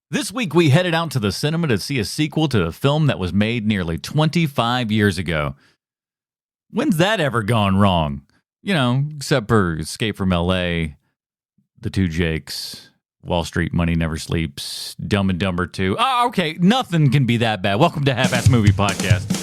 This week, we headed out to the cinema to see a sequel to a film that was made nearly 25 years ago. When's that ever gone wrong? You know, except for Escape from L.A., The Two Jakes, Wall Street, Money Never Sleeps, Dumb and Dumber 2. Oh, okay, nothing can be that bad. Welcome to Half-Ass Movie Podcast.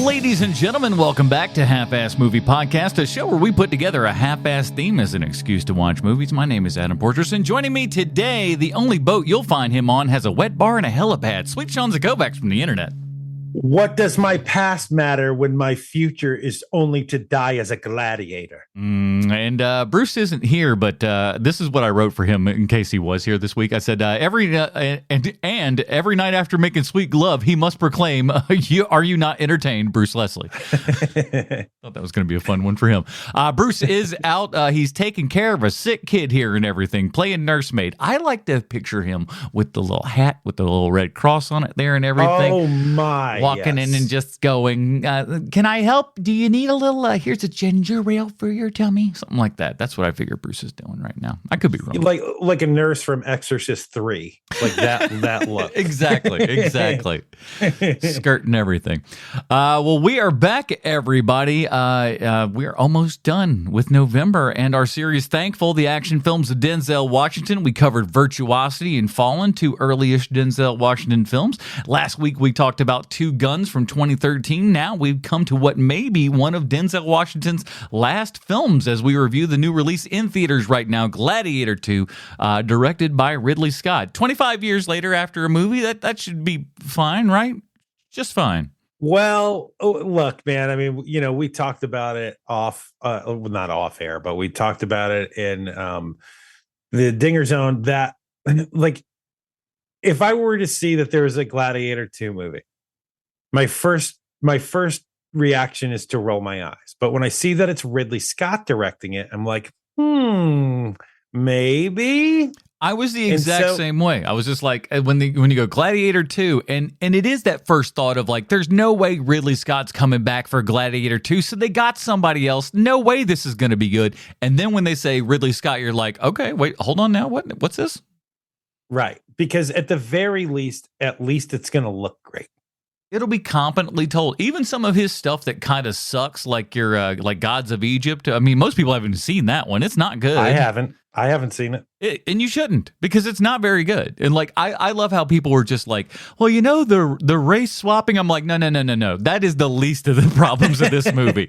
Ladies and gentlemen, welcome back to Half-Ass Movie Podcast, a show where we put together a half-ass theme as an excuse to watch movies. My name is Adam Portress, and joining me today, the only boat you'll find him on has a wet bar and a helipad. Sweet Sean Zakovacs from the internet. What does my past matter when my future is only to die as a gladiator? And Bruce isn't here, but this is what I wrote for him in case he was here this week. I said, every night after making sweet love, he must proclaim, are you not entertained, Bruce Leslie? Thought that was going to be a fun one for him. Bruce is out. He's taking care of a sick kid here and everything, playing nursemaid. I like to picture him with the little hat with the little red cross on it there and everything. Oh, my. Walking in and just going, can I help? Do you need a little, here's a ginger ale for your tummy? Something like that. That's what I figure Bruce is doing right now. I could be wrong. Like a nurse from Exorcist 3. Like that look. Exactly. Skirt and everything. Well, we are back, everybody. We are almost done with November and our series Thankful, the action films of Denzel Washington. We covered Virtuosity and Fallen, two early-ish Denzel Washington films. Last week, we talked about Two Guns from 2013. Now we've come to what may be one of Denzel Washington's last films as we review the new release in theaters right now, Gladiator 2, directed by Ridley Scott. 25 years later after a movie, that should be fine, right? Just fine. Well, look, man, I mean, you know, we talked about it not off air, but we talked about it in the Dinger Zone that, like, if I were to see that there was a Gladiator 2 movie, my first reaction is to roll my eyes. But when I see that it's Ridley Scott directing it, I'm like, maybe. I was the exact same way. I was just like, when you go Gladiator 2, and it is that first thought of like, there's no way Ridley Scott's coming back for Gladiator 2, so they got somebody else. No way this is going to be good. And then when they say Ridley Scott, you're like, okay, wait, hold on now. What's this? Right. Because at the very least, it's going to look great. It'll be competently told. Even some of his stuff that kind of sucks, like your like Gods of Egypt. I mean, most people haven't seen that one. It's not good. I haven't seen it. And you shouldn't, because it's not very good. And like, I love how people were just like, well, you know, the race swapping. I'm like, no. That is the least of the problems of this movie.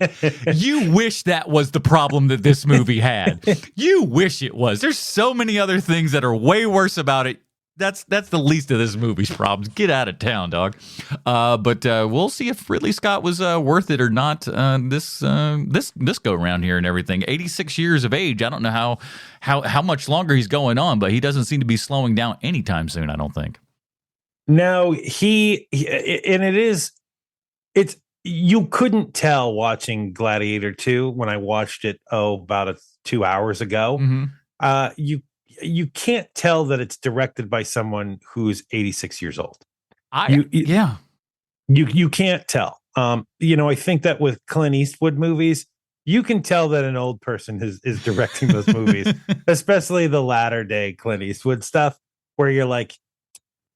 You wish that was the problem that this movie had. You wish it was. There's so many other things that are way worse about it. That's the least of this movie's problems. Get out of town, dog. But we'll see if Ridley Scott was worth it or not. This go around here and everything. 86 years of age. I don't know how much longer he's going on, but he doesn't seem to be slowing down anytime soon. I don't think. No, it's you couldn't tell watching Gladiator 2 when I watched it about 2 hours ago. Mm-hmm. You can't tell that it's directed by someone who's 86 years old. You can't tell. I think that with Clint Eastwood movies, you can tell that an old person is directing those movies, especially the latter day Clint Eastwood stuff, where you're like,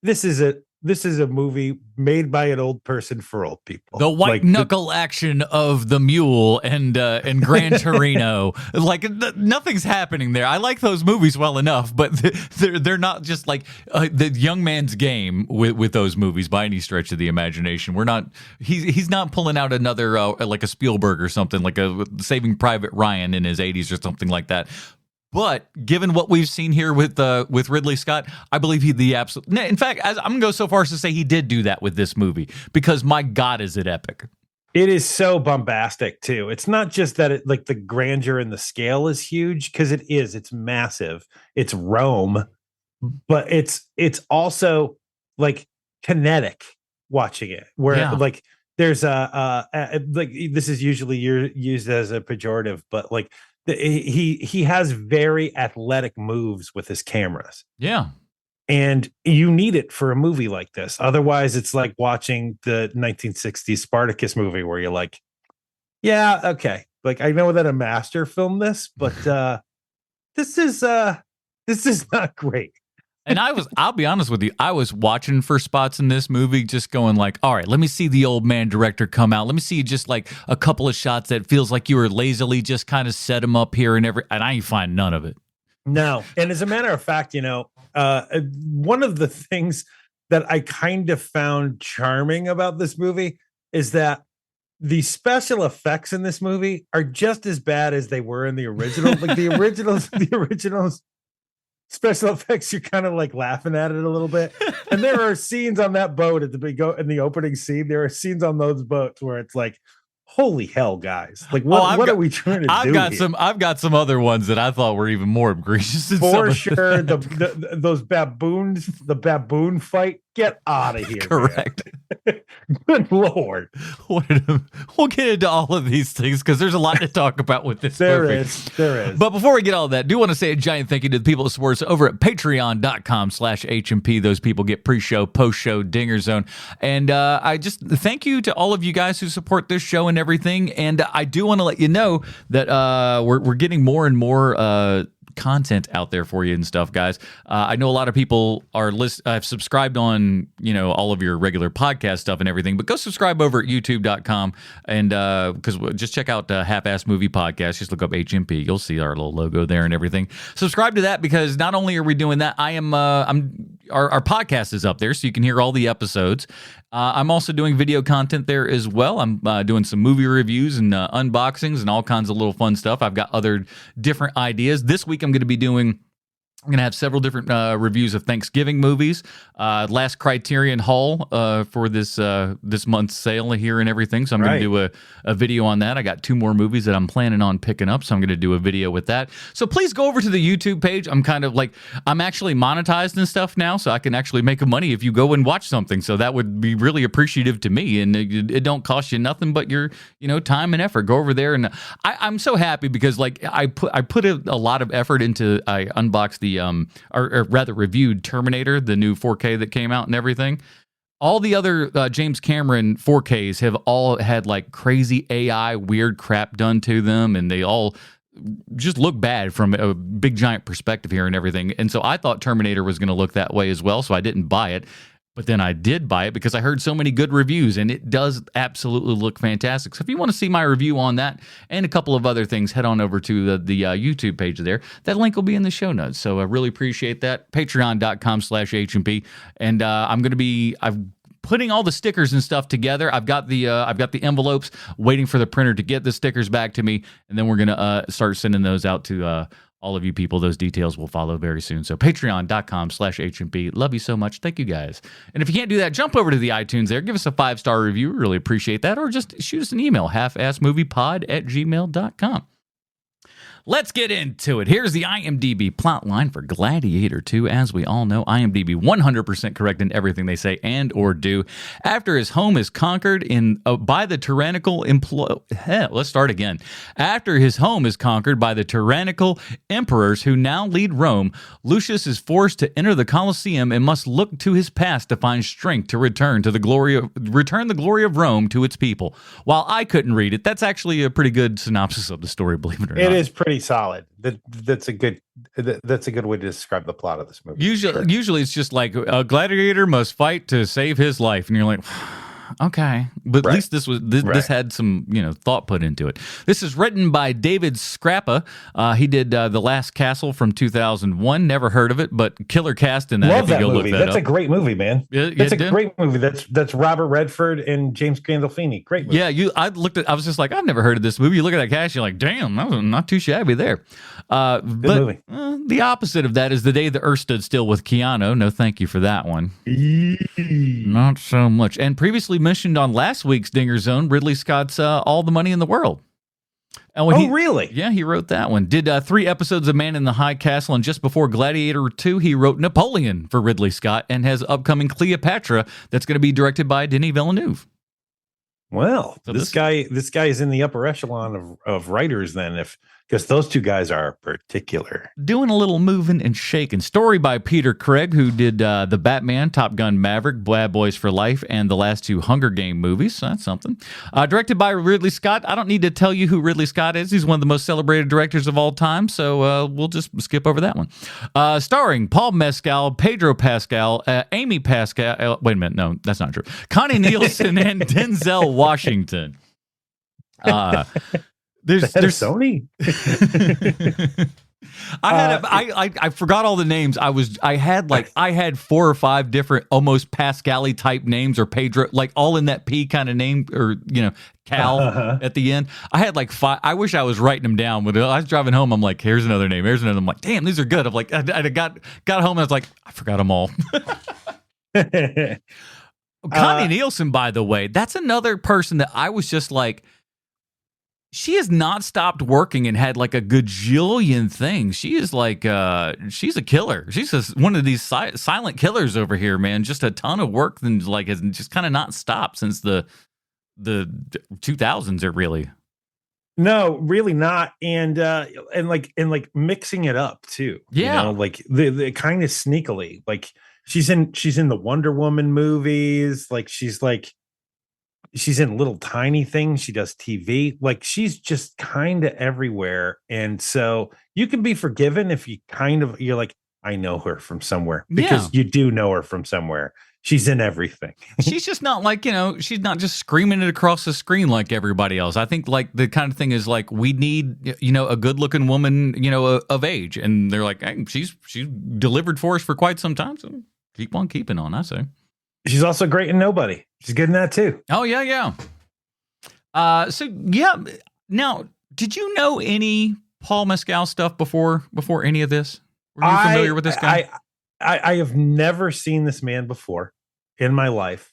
this is a movie made by an old person for old people. The white knuckle action of the mule and Gran Torino, like nothing's happening there. I like those movies well enough, but they're not just like the young man's game with those movies by any stretch of the imagination. He's not pulling out another like a Spielberg or something, like a Saving Private Ryan in his 80s or something like that. But given what we've seen here with Ridley Scott, I believe he's the absolute. In fact, I'm going to go so far as to say he did do that with this movie, because my God, is it epic. It is so bombastic too. It's not just that it, like, the grandeur and the scale is huge, because it is. It's massive. It's Rome, but it's also like kinetic watching it, where like there's like, this is usually used as a pejorative, but like. He has very athletic moves with his cameras. Yeah. And you need it for a movie like this. Otherwise, it's like watching the 1960s Spartacus movie where you're like, yeah, okay. Like, I know that a master filmed this, but this is not great. And I'll be honest with you, I was watching for spots in this movie, just going like, all right, let me see the old man director come out. Let me see just like a couple of shots that feels like you were lazily just kind of set him up here and I ain't find none of it. No. And as a matter of fact, one of the things that I kind of found charming about this movie is that the special effects in this movie are just as bad as they were in the original. Like the originals special effects, you're kind of like laughing at it a little bit. And there are scenes on that boat in the opening scene. There are scenes on those boats where it's like, holy hell, guys! Like, what are we trying to do? I've got some other ones that I thought were even more egregious. For sure, those baboons, the baboon fight. Get out of here! Correct. Good Lord. We'll get into all of these things because there's a lot to talk about with this movie. There is. But before we get all of that, I do want to say a giant thank you to the people that support us over at patreon.com/HMP. Those people get pre-show, post-show, Dinger Zone. And I just thank you to all of you guys who support this show and everything. And I do want to let you know that we're getting more and more content out there for you and stuff, guys. I know a lot of people have subscribed on, all of your regular podcast stuff and everything, but go subscribe over at youtube.com and because just check out Half-Ass Movie Podcast. Just look up HMP. You'll see our little logo there and everything. Subscribe to that because not only are we doing that, our podcast is up there so you can hear all the episodes. I'm also doing video content there as well. I'm doing some movie reviews and unboxings and all kinds of little fun stuff. I've got other different ideas. This week I'm going to have several different reviews of Thanksgiving movies. Last Criterion haul for this month's sale here and everything. So I'm going to do a video on that. I got 2 more movies that I'm planning on picking up, so I'm going to do a video with that. So please go over to the YouTube page. I'm actually monetized and stuff now, so I can actually make money if you go and watch something. So that would be really appreciative to me, and it don't cost you nothing but your time and effort. Go over there, and I'm so happy because I put a lot of effort into. I unboxed or rather reviewed Terminator, the new 4K that came out and everything. All the other James Cameron 4Ks have all had crazy AI weird crap done to them, and they all just look bad from a big giant perspective here and everything. And so I thought Terminator was going to look that way as well, so I didn't buy it. But then I did buy it because I heard so many good reviews, and it does absolutely look fantastic. So if you want to see my review on that and a couple of other things, head on over to the YouTube page there. That link will be in the show notes. So I really appreciate that. Patreon.com/HMP. And I'm putting all the stickers and stuff together. I've got the envelopes waiting for the printer to get the stickers back to me, and then we're gonna start sending those out to all of you people. Those details will follow very soon. So patreon.com/HMP. Love you so much. Thank you guys. And if you can't do that, jump over to the iTunes there. Give us a 5-star review. Really appreciate that. Or just shoot us an email, halfassmoviepod@gmail.com. Let's get into it. Here's the IMDb plotline for Gladiator 2. As we all know, IMDb 100% correct in everything they say and or do. After his home is conquered by the tyrannical let's start again. After his home is conquered by the tyrannical emperors who now lead Rome, Lucius is forced to enter the Colosseum and must look to his past to find strength to return the glory of Rome to its people. While I couldn't read it, that's actually a pretty good synopsis of the story, believe it or not. It is pretty solid. That's a good way to describe the plot of this movie. Usually it's just like a gladiator must fight to save his life, and you're like, okay, but at least this had some thought put into it. This is written by David Scrappa. He did The Last Castle from 2001. Never heard of it, but killer cast in that. Love that movie. That's a great movie, man. That's a great movie. That's Robert Redford and James Gandolfini. Great movie. Yeah, I was just like, I've never heard of this movie. You look at that cast, you're like, damn, that was not too shabby there. Good movie. The opposite of that is The Day the Earth Stood Still with Keanu. No, thank you for that one. Not so much. And previously mentioned on last week's Dinger Zone, Ridley Scott's All the Money in the World. And really? Yeah, he wrote that one. Did 3 episodes of Man in the High Castle, and just before Gladiator 2, he wrote Napoleon for Ridley Scott and has upcoming Cleopatra that's going to be directed by Denis Villeneuve. Well, so this guy is in the upper echelon of writers then. If because those two guys are particular. Doing a little moving and shaking. Story by Peter Craig, who did The Batman, Top Gun Maverick, Bad Boys for Life, and the last two Hunger Game movies. So that's something. Directed by Ridley Scott. I don't need to tell you who Ridley Scott is. He's one of the most celebrated directors of all time, so we'll just skip over that one. Starring Paul Mescal, Pedro Pascal, Amy Pascal. Wait a minute. No, that's not true. Connie Nielsen and Denzel Washington. There's Sony. I forgot all the names. I had 4 or 5 different almost Pascal-y type names, or Pedro, like all in that P kind of name, or Cal at the end. I had like 5. I wish I was writing them down. When I was driving home, I'm like, here's another name. Here's another. I'm like, damn, these are good. I'm like, I got home and I was like, I forgot them all. Connie Nielsen, by the way, that's another person that I was just like, she has not stopped working and had like a gajillion things. She is like, she's a killer. She's just one of these silent killers over here, man. Just a ton of work and like has just kind of not stopped since the 2000s. It really. No, really not. And like mixing it up too. Yeah. Like the kind of sneakily, like she's in the Wonder Woman movies. Like she's in little tiny things. She does TV. Like she's just kind of everywhere. And so you can be forgiven if you're like, I know her from somewhere, because you do know her from somewhere. She's in everything. She's just not like, she's not just screaming it across the screen like everybody else. I think like the kind of thing is like, we need, a good looking woman, of age. And they're like, hey, she's delivered for us for quite some time. So keep on keeping on, I say. She's also great in Nobody. She's good in that too. Oh, yeah. Now, did you know any Paul Mescal stuff before any of this? Were you familiar with this guy? I have never seen this man before in my life.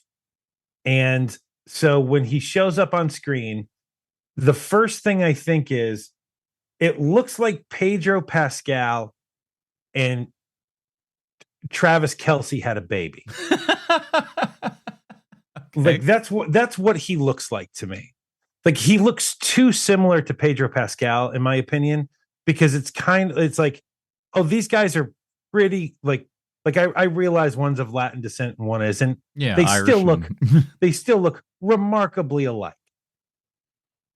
And so when he shows up on screen, the first thing I think is, it looks like Pedro Pascal and Travis Kelce had a baby. Okay. Like that's what he looks like to me. Like he looks too similar to Pedro Pascal, in my opinion, because it's like, oh, these guys are pretty like I realize one's of Latin descent and one isn't. Yeah, they Irish they still look remarkably alike.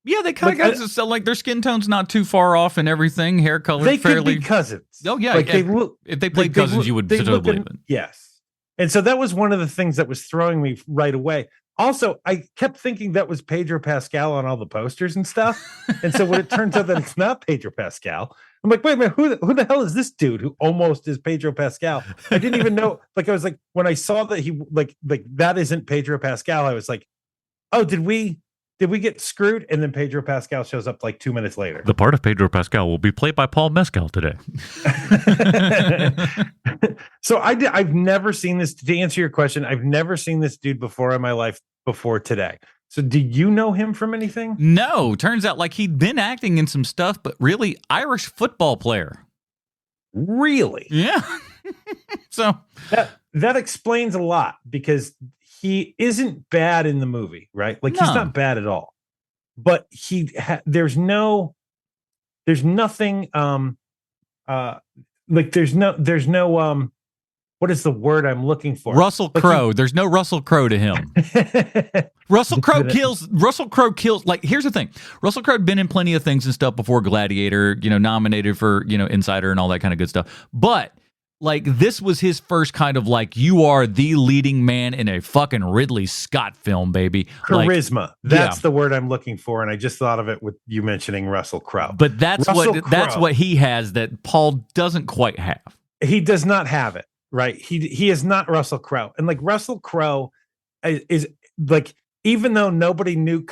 Yeah, they kind of got like their skin tone's not too far off and everything. Hair color, they fairly. Could be cousins. Oh yeah, like they look. If they played cousins, you would totally believe it. Yes. And so that was one of the things that was throwing me right away. Also, I kept thinking that was Pedro Pascal on all the posters and stuff. And so when it turns out that it's not Pedro Pascal, I'm like, wait a minute, who the hell is this dude who almost is Pedro Pascal? I didn't even know. Like, I was like, when I saw that he like that isn't Pedro Pascal, I was like, oh, did we get screwed? And then Pedro Pascal shows up like 2 minutes later. The part of Pedro Pascal will be played by Paul Mescal today. So I've never seen this. To answer your question, I've never seen this dude before in my life before today. So do you know him from anything? No. Turns out like he'd been acting in some stuff, but really Irish football player. Really? Yeah. So that explains a lot, because he isn't bad in the movie, right? Like he's not bad at all, but there's nothing, what is the word I'm looking for? Russell Crowe. There's no Russell Crowe to him. Russell Crowe kills. Like, here's the thing. Russell Crowe had been in plenty of things and stuff before Gladiator, nominated for, Insider and all that kind of good stuff. But like, this was his first kind of like, you are the leading man in a fucking Ridley Scott film, baby. Charisma. Like, that's the word I'm looking for. And I just thought of it with you mentioning Russell Crowe. But that's what he has that Paul doesn't quite have. He does not have it, right? He is not Russell Crowe. And like Russell Crowe is like, even though nobody knew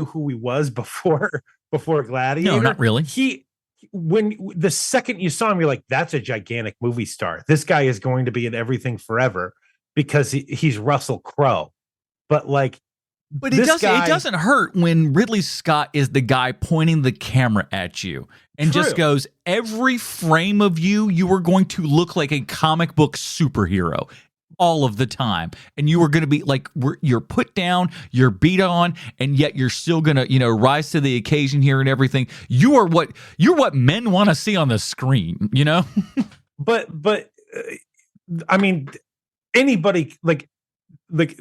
who he was before Gladiator. No, not really. When the second you saw him, you're like, that's a gigantic movie star. This guy is going to be in everything forever because he's Russell Crowe. But it doesn't hurt when Ridley Scott is the guy pointing the camera at you and just goes, every frame of you are going to look like a comic book superhero. all of the time, and you are going to be like, you're put down, you're beat on, and yet you're still going to, rise to the occasion here and everything. You're what men want to see on the screen, But I mean, anybody like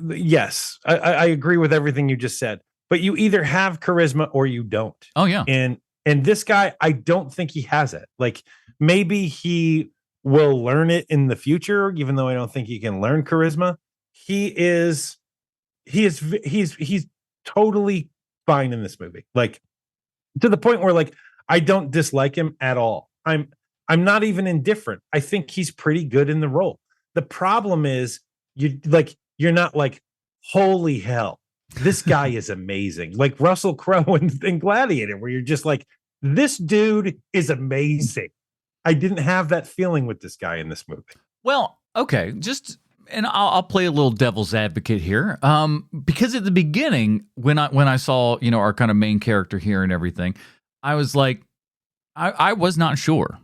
yes, I agree with everything you just said. But you either have charisma or you don't. Oh yeah, and this guy, I don't think he has it. Like maybe he will learn it in the future, even though I don't think he can learn charisma. He's totally fine in this movie. Like to the point where like I don't dislike him at all. I'm not even indifferent. I think he's pretty good in the role. The problem is you're not like, holy hell, this guy is amazing. Like Russell Crowe in Gladiator, where you're just like, this dude is amazing. I didn't have that feeling with this guy in this movie. Well, okay, and I'll play a little devil's advocate here, because at the beginning, when I saw our kind of main character here and everything, I was like, I was not sure.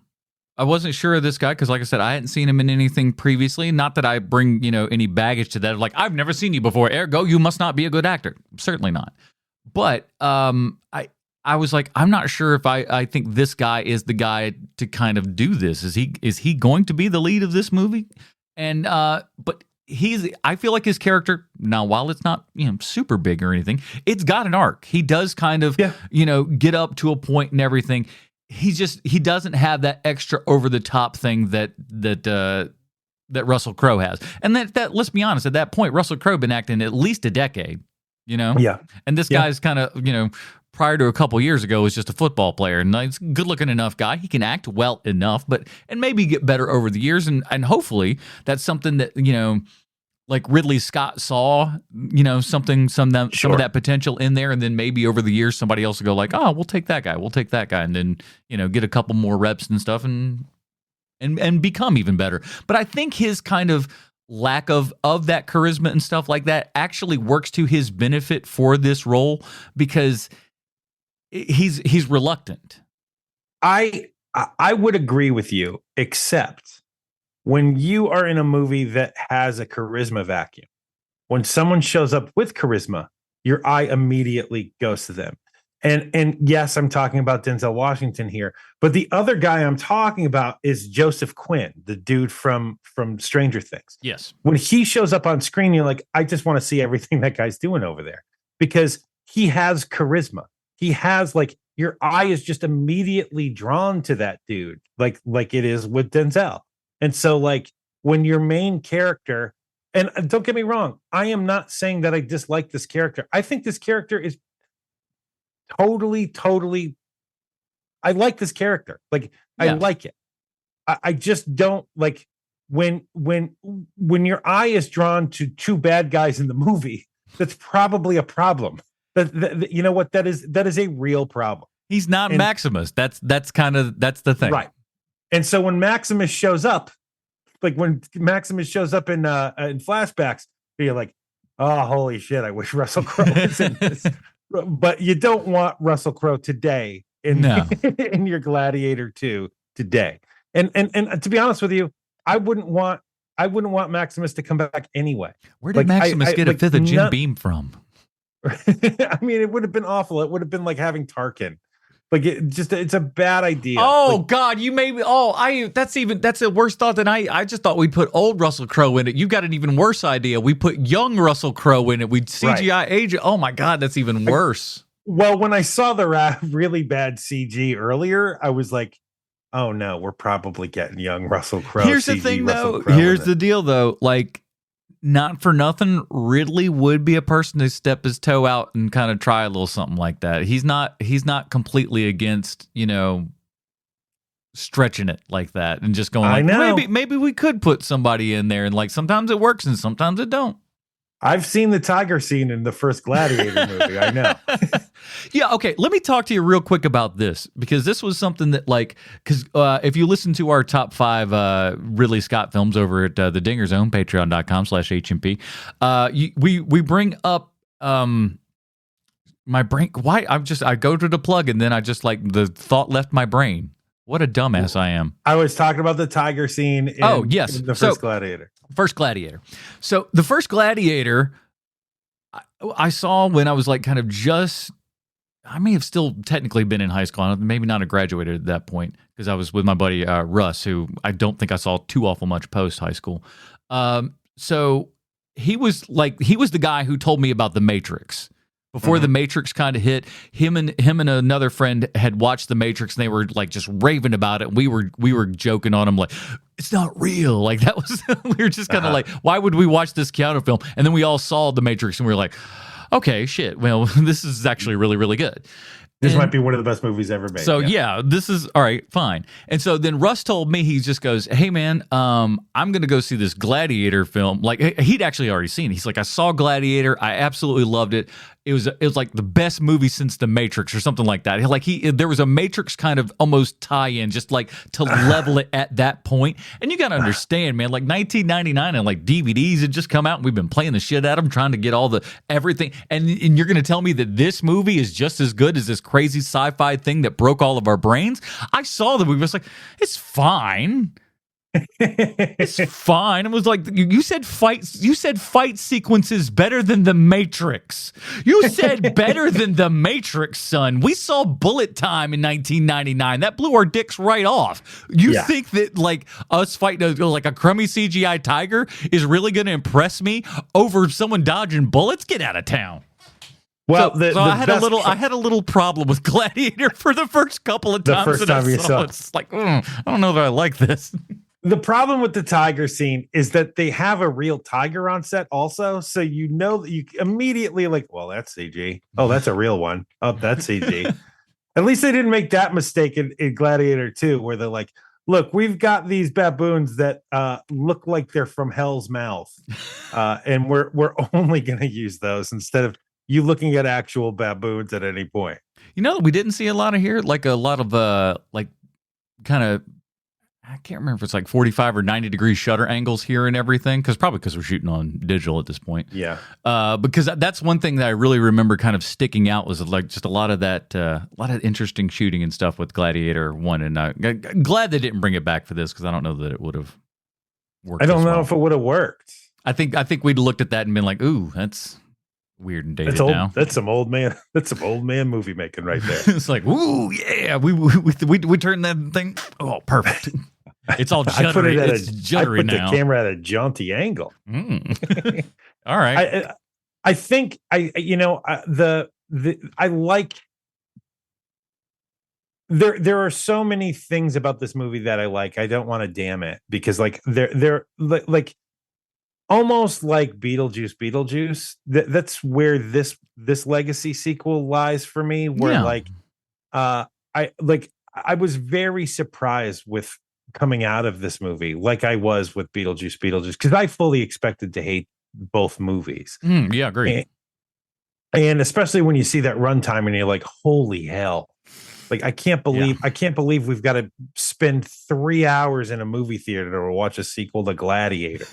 I wasn't sure of this guy because, like I said, I hadn't seen him in anything previously. Not that I bring any baggage to that. Like, I've never seen you before, ergo you must not be a good actor. Certainly not. But I was like, I'm not sure if I think this guy is the guy to kind of do this. Is he going to be the lead of this movie? And but I feel like his character, now while it's not super big or anything, it's got an arc. He does kind of get up to a point and everything. He doesn't have that extra over the top thing that Russell Crowe has. And that let's be honest, at that point Russell Crowe been acting at least a decade, Yeah. And this guy's kind of, prior to a couple years ago, was just a football player, and he's a good-looking enough guy. He can act well enough, and maybe get better over the years, and hopefully that's something that like Ridley Scott saw, some of that potential in there, and then maybe over the years somebody else will go like, oh, we'll take that guy, and then get a couple more reps and stuff, and become even better. But I think his kind of lack of that charisma and stuff like that actually works to his benefit for this role, because he's reluctant. I would agree with you, except when you are in a movie that has a charisma vacuum, when someone shows up with charisma, your eye immediately goes to them. And yes, I'm talking about Denzel Washington here, but the other guy I'm talking about is Joseph Quinn, the dude from Stranger Things. Yes. When he shows up on screen, you're like, I just want to see everything that guy's doing over there, because he has charisma. He has like, your eye is just immediately drawn to that dude, like it is with Denzel. And so like when your main character, and don't get me wrong, I am not saying that I dislike this character. I think this character is totally, I like this character. Like, I like it. I just don't like when your eye is drawn to two bad guys in the movie. That's probably a problem. That you know what, that is a real problem. He's not Maximus. That's the thing, right? And so when Maximus shows up, like when Maximus shows up in flashbacks, you're like, oh, holy shit! I wish Russell Crowe was in this. But you don't want Russell Crowe today in your Gladiator 2 today. And to be honest with you, I wouldn't want Maximus to come back anyway. Where did Maximus get a fifth of Jim Beam from? I mean, it would have been awful. It would have been like having Tarkin. Like it's a bad idea. Oh like, God, you made me. That's a worse thought than I just thought we'd put old Russell Crowe in it. You got an even worse idea. We put young Russell Crowe in it. We'd CGI age. Oh my God, that's even worse. Well, when I saw the really bad CG earlier, I was like, oh no, we're probably getting young Russell Crowe. Here's the thing, though. Here's the deal, though. Like, not for nothing, Ridley would be a person to step his toe out and kind of try a little something like that. He's not completely against, stretching it like that and just going like, maybe we could put somebody in there, and like sometimes it works and sometimes it don't. I've seen the tiger scene in the first Gladiator movie. I know. Yeah. Okay. Let me talk to you real quick about this, because this was something that, like, because if you listen to our top 5 Ridley Scott films over at the Dinger Zone, patreon.com/HMP, we bring up my brain. Why? I go to the plug and then I just like the thought left my brain. What a dumbass I am. I was talking about the tiger scene in, yes. in the first Gladiator. First Gladiator. So the first Gladiator I saw when I was like kind of I may have still technically been in high school. Maybe not graduated at that point because I was with my buddy Russ, who I don't think I saw too awful much post high school. So he was the guy who told me about The Matrix. Before The Matrix kind of hit, him and another friend had watched The Matrix, and they were like just raving about it. We were joking on him like, it's not real. Like that was we were just kind of like, why would we watch this Keanu film? And then we all saw The Matrix, and we were like, okay, shit. Well, this is actually really, really good. This might be one of the best movies ever made. So yeah, this is all right, fine. And so then Russ told me, he just goes, "Hey man, I'm gonna go see this Gladiator film." Like he'd actually already seen it. He's like, "I saw Gladiator. I absolutely loved it. It was like the best movie since The Matrix or something like that." Like there was a Matrix kind of almost tie-in, just like to level it at that point. And you gotta understand, man, like 1999 and like DVDs had just come out, and we've been playing the shit out of them, trying to get all the everything. And you're gonna tell me that this movie is just as good as this crazy sci-fi thing that broke all of our brains? I saw the movie. I was like, it's fine. It's fine. It was like, you said fight sequences better than The Matrix. You said better than The Matrix, son. We saw Bullet Time in 1999. That blew our dicks right off. You think that like us fighting like a crummy CGI tiger is really going to impress me over someone dodging bullets? Get out of town. Well, so I had a little problem with Gladiator for the first couple of times. The first time you saw it. It's like, I don't know that I like this. The problem with the tiger scene is that they have a real tiger on set also. So you know that you immediately like, well, that's CG. Oh, that's a real one. Oh, that's CG. At least they didn't make that mistake in Gladiator 2, where they're like, look, we've got these baboons that look like they're from Hell's Mouth. And we're only going to use those instead of you looking at actual baboons at any point. You know, we didn't see a lot of here, like a lot of like kind of, I can't remember if it's like 45 or 90 degree shutter angles here and everything, because we're shooting on digital at this point. Yeah. Because that's one thing that I really remember kind of sticking out was like just a lot of that, a lot of interesting shooting and stuff with Gladiator 1. And I'm glad they didn't bring it back for this, because I don't know that it would have worked. I don't know if it would have worked. I think we'd looked at that and been like, ooh, that's weird and dated now. That's some old man. That's some old man movie making right there. It's like, ooh, yeah, we turned that thing. Oh, perfect. It's all juddery. It's juddery now. I put the camera at a jaunty angle. All right. I think I like. There are so many things about this movie that I like. I don't want to damn it, because like they're like. Almost like Beetlejuice. That's where this legacy sequel lies for me. Where I was very surprised with coming out of this movie, like I was with Beetlejuice, because I fully expected to hate both movies. Yeah, agree. And especially when you see that runtime and you're like, holy hell. Like, I can't believe we've got to spend 3 hours in a movie theater to watch a sequel to Gladiator.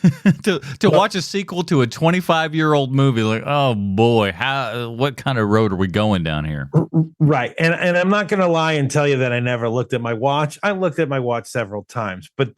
to watch a sequel to a 25-year-old movie, like, oh boy, what kind of road are we going down here? Right. And I'm not going to lie and tell you that I never looked at my watch. I looked at my watch several times, but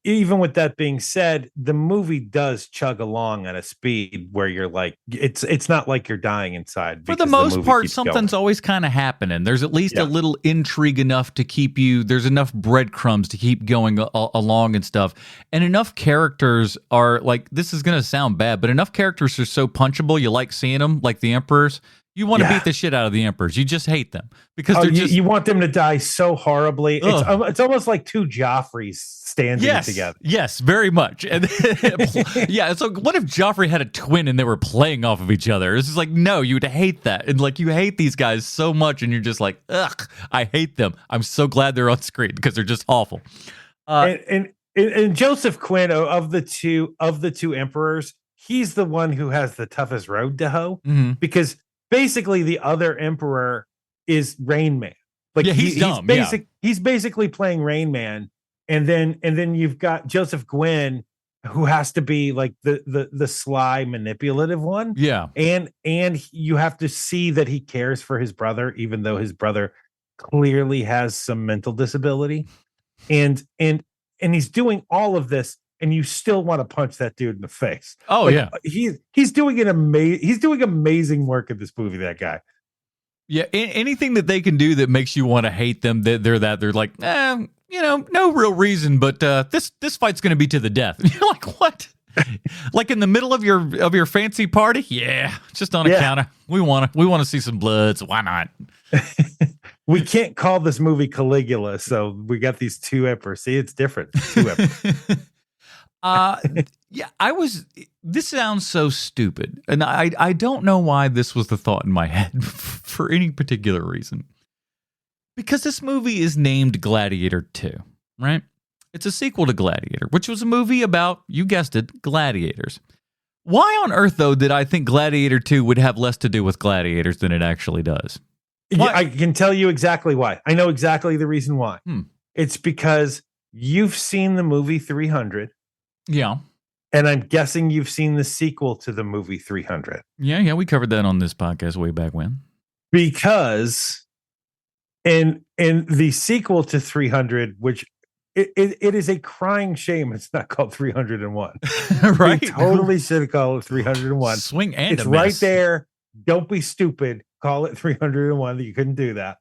even with that being said, the movie does chug along at a speed where you're like, it's not like you're dying inside. For the most part, something's always kind of happening. There's at least a little intrigue enough to keep you. There's enough breadcrumbs to keep going along and stuff, and enough characters are like, this is going to sound bad, but enough characters are so punchable. You like seeing them, like the Emperors. You want to beat the shit out of the Emperors. You just hate them because they're you want them to die so horribly. It's almost like two Joffreys standing together. Yes, very much. And it's like, what if Joffrey had a twin and they were playing off of each other? It's just like, no, you'd hate that. And like, you hate these guys so much, and you're just like, ugh, I hate them. I'm so glad they're on screen because they're just awful. And Joseph Quinn, of the two Emperors, he's the one who has the toughest road to hoe, because basically the other Emperor is Rain Man. Like, he's dumb. He's basically playing Rain Man, and then you've got Joseph Gwynn, who has to be like the sly, manipulative one. Yeah, and you have to see that he cares for his brother, even though his brother clearly has some mental disability, and he's doing all of this, and you still want to punch that dude in the face. Oh, like, yeah. He's doing amazing work in this movie, that guy. Yeah, anything that they can do that makes you want to hate them, they're like, no real reason, but this fight's going to be to the death. And you're like, what? Like in the middle of your fancy party? Yeah, just on account of we want to see some blood, so why not? We can't call this movie Caligula, so we got these two emperors. See, it's different. Two emperors. This sounds so stupid, and I don't know why this was the thought in my head for any particular reason. Because this movie is named Gladiator 2, right? It's a sequel to Gladiator, which was a movie about, you guessed it, gladiators. Why on earth, though, did I think Gladiator 2 would have less to do with gladiators than it actually does? Yeah, I can tell you exactly why. I know exactly the reason why. It's because you've seen the movie 300. Yeah. And I'm guessing you've seen the sequel to the movie 300. Yeah, we covered that on this podcast way back when. Because in the sequel to 300, which it is a crying shame it's not called 301. Right? They totally should have called it 301. Swing and it's right there. Don't be stupid. Call it 301. That you couldn't do that.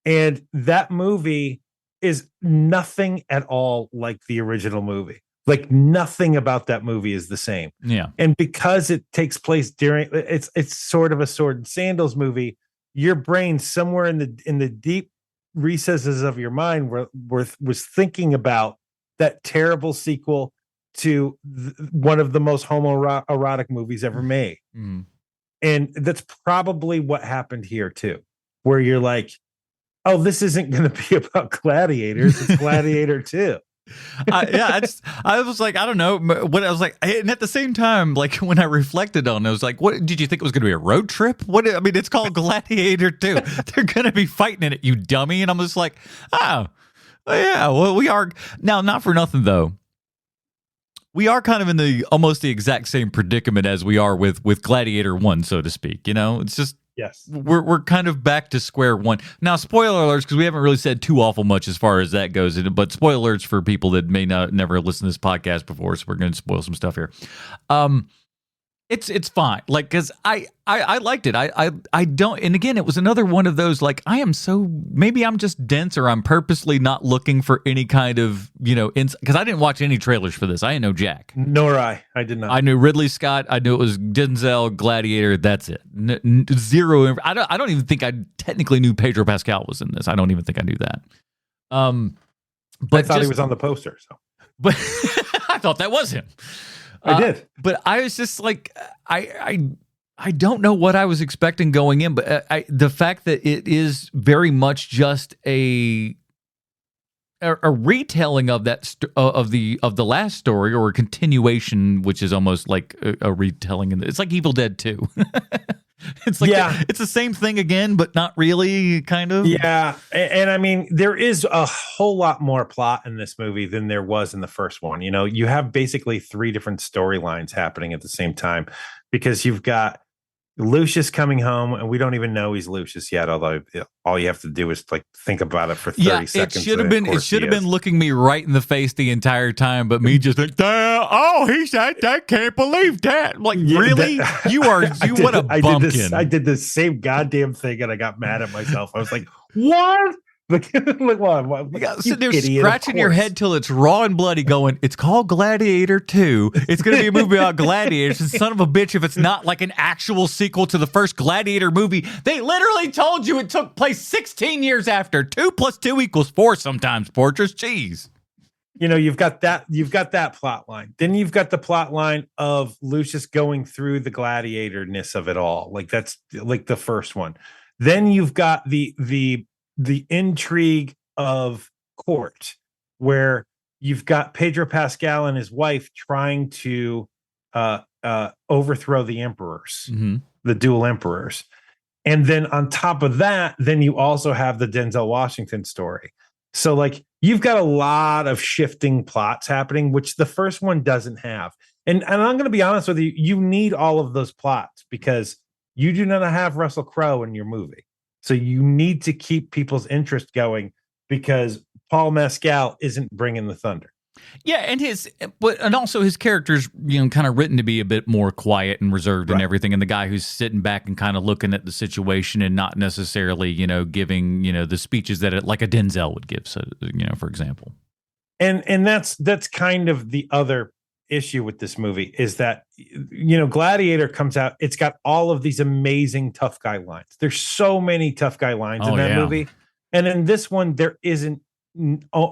And that movie is nothing at all like the original movie. Like nothing about that movie is the same. Yeah. And because it takes place during it's sort of a sword and sandals movie, your brain somewhere in the deep recesses of your mind was thinking about that terrible sequel to one of the most homoerotic movies ever made. Mm. And that's probably what happened here too, where you're like, oh, this isn't going to be about gladiators. It's Gladiator 2. I was like, I don't know. What I was like, and at the same time, like when I reflected on it, I was like, what did you think it was going to be a road trip? It's called Gladiator 2. They're going to be fighting in it, you dummy. And I'm just like, oh, yeah, well, we are now, not for nothing though. We are kind of in almost the exact same predicament as we are with Gladiator 1, so to speak. It's just, yes, we're kind of back to square one. Now, spoiler alerts, because we haven't really said too awful much as far as that goes, but spoiler alerts for people that may never listen to this podcast before, so we're going to spoil some stuff here. It's fine, like, because I liked it. I don't, and again, it was another one of those, like, maybe I'm just dense, or I'm purposely not looking for any kind of, because I didn't watch any trailers for this. I didn't know jack. Nor I did not. I knew Ridley Scott. I knew it was Denzel, Gladiator. That's it. Zero. I don't even think I technically knew Pedro Pascal was in this. I don't even think I knew that. But I thought he was on the poster. So, but I thought that was him. I did, but I was just like, I don't know what I was expecting going in, but the fact that it is very much just a retelling of that of the last story, or a continuation, which is almost like a retelling. It's like Evil Dead 2. It's like, it's the same thing again, but not really, kind of. Yeah. And I mean, there is a whole lot more plot in this movie than there was in the first one. You have basically 3 different storylines happening at the same time, because you've got Lucius coming home, and we don't even know he's Lucius yet, although all you have to do is like think about it for 30 seconds. It should have been looking me right in the face the entire time, but me just like, oh, he said that, can't believe that. I'm like, really? What a bumpkin. I did the same goddamn thing, and I got mad at myself. I was like, what? Like what? You got sitting there scratching your head till it's raw and bloody, going, it's called Gladiator 2. It's going to be a movie about gladiators. And son of a bitch, if it's not like an actual sequel to the first Gladiator movie. They literally told you it took place 16 years after. 2 + 2 = 4 sometimes, Porters. Jeez. You've got that plot line. Then you've got the plot line of Lucius going through the gladiatorness of it all. Like that's like the first one. Then you've got the intrigue of court, where you've got Pedro Pascal and his wife trying to overthrow the emperors, the dual emperors. And then on top of that, then you also have the Denzel Washington story. So like you've got a lot of shifting plots happening, which the first one doesn't have. And I'm going to be honest with you, you need all of those plots, because you do not have Russell Crowe in your movie. So you need to keep people's interest going because Paul Mescal isn't bringing the thunder. Yeah, and also his character's kind of written to be a bit more quiet and reserved and everything, and the guy who's sitting back and kind of looking at the situation and not necessarily giving the speeches that like a Denzel would give, so for example. And that's kind of the other issue with this movie is that Gladiator comes out, it's got all of these amazing tough guy lines. There's so many tough guy lines in that movie, and in this one there isn't.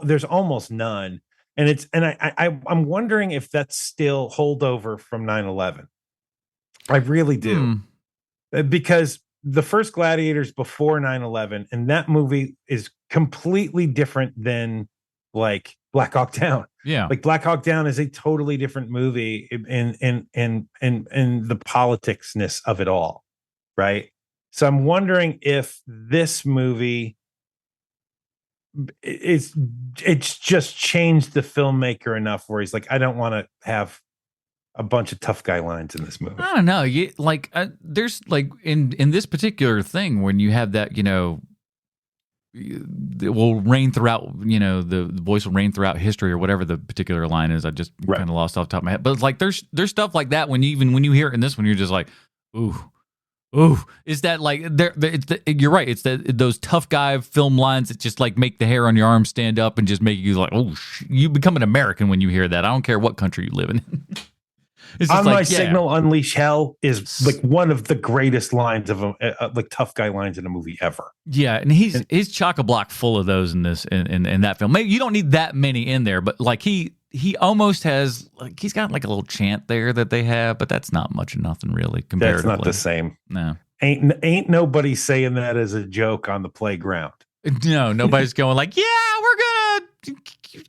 There's almost none. And I'm wondering if that's still holdover from 9/11. I really do. Because the first Gladiator's before 9/11, and that movie is completely different than like Black Hawk Down. Yeah. Like Black Hawk Down is a totally different movie in the politicsness of it all. Right. So I'm wondering if this movie it's just changed the filmmaker enough where he's like, I don't want to have a bunch of tough guy lines in this movie. I don't know. There's like in this particular thing when you have that, it will reign throughout, the voice will reign throughout history or whatever the particular line is. I just kind of lost off the top of my head. But it's like there's stuff like that when you hear it in this one, you're just like, ooh, is that like you're right? It's those tough guy film lines that just like make the hair on your arm stand up and just make you like, you become an American when you hear that. I don't care what country you live in. It's on my signal, unleash hell is like one of the greatest lines of like tough guy lines in a movie ever. Yeah, and he's chock-a-block full of those in this in that film. Maybe you don't need that many in there, but like he almost has like he's got like a little chant there that they have, but that's not much of nothing really comparatively. That's not the same. No. Ain't nobody saying that as a joke on the playground. No, nobody's going like, yeah, we're gonna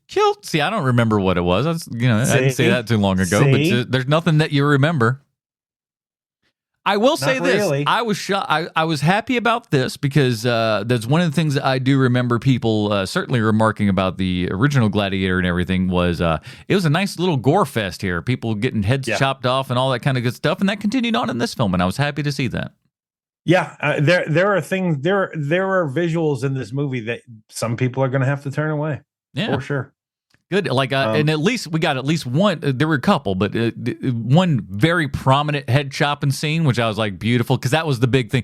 kill. See, I don't remember what it was. I didn't say that too long ago, but there's nothing that you remember. I will say this. Really. I was I was happy about this because that's one of the things that I do remember people certainly remarking about the original Gladiator and everything was it was a nice little gore fest here. People getting heads chopped off and all that kind of good stuff, and that continued on in this film, and I was happy to see that. Yeah, there are things there are visuals in this movie that some people are going to have to turn away. Yeah, for sure. Good. Like, and at least we got at least one. There were a couple, but one very prominent head chopping scene, which I was like beautiful because that was the big thing.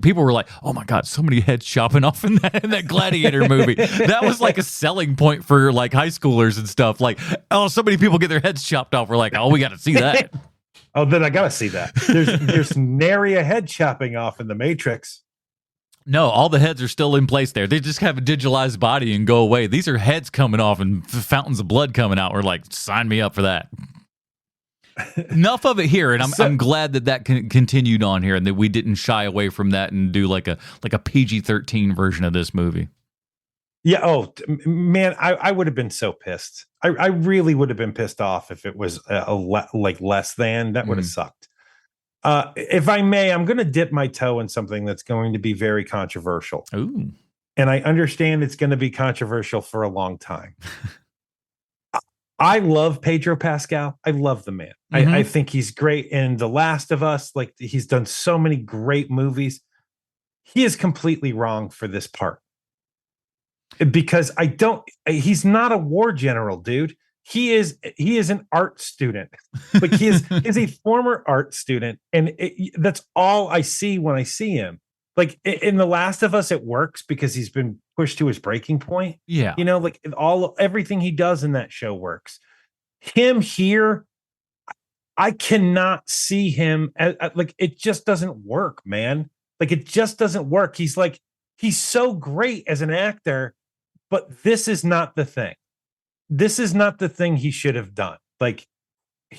People were like, "Oh my god, so many heads chopping off in that Gladiator movie." That was like a selling point for like high schoolers and stuff. Like, oh, so many people get their heads chopped off. We're like, oh, we got to see that. Oh, then I gotta see that. There's nary a head chopping off in the Matrix. No, all the heads are still in place there. They just have a digitalized body and go away. These are heads coming off and fountains of blood coming out. We're like, sign me up for that. Enough of it here, and I'm glad that continued on here and that we didn't shy away from that and do like a PG-13 version of this movie. Yeah. Oh man, I would have been so pissed. I really would have been pissed off if it was like less than. That would have sucked. If I may, I'm going to dip my toe in something that's going to be very controversial. Ooh. And I understand it's going to be controversial for a long time. I love Pedro Pascal. I love the man. Mm-hmm. I think he's great in The Last of Us. Like he's done so many great movies. He is completely wrong for this part. Because he's not a war general, dude. He is an art student. Like he is a former art student. And that's all I see when I see him. Like in The Last of Us, it works because he's been pushed to his breaking point. Yeah. Like everything he does in that show works. Him here, I cannot see him like it just doesn't work, man. Like it just doesn't work. He's so great as an actor. But this is not the thing. This is not the thing he should have done. Like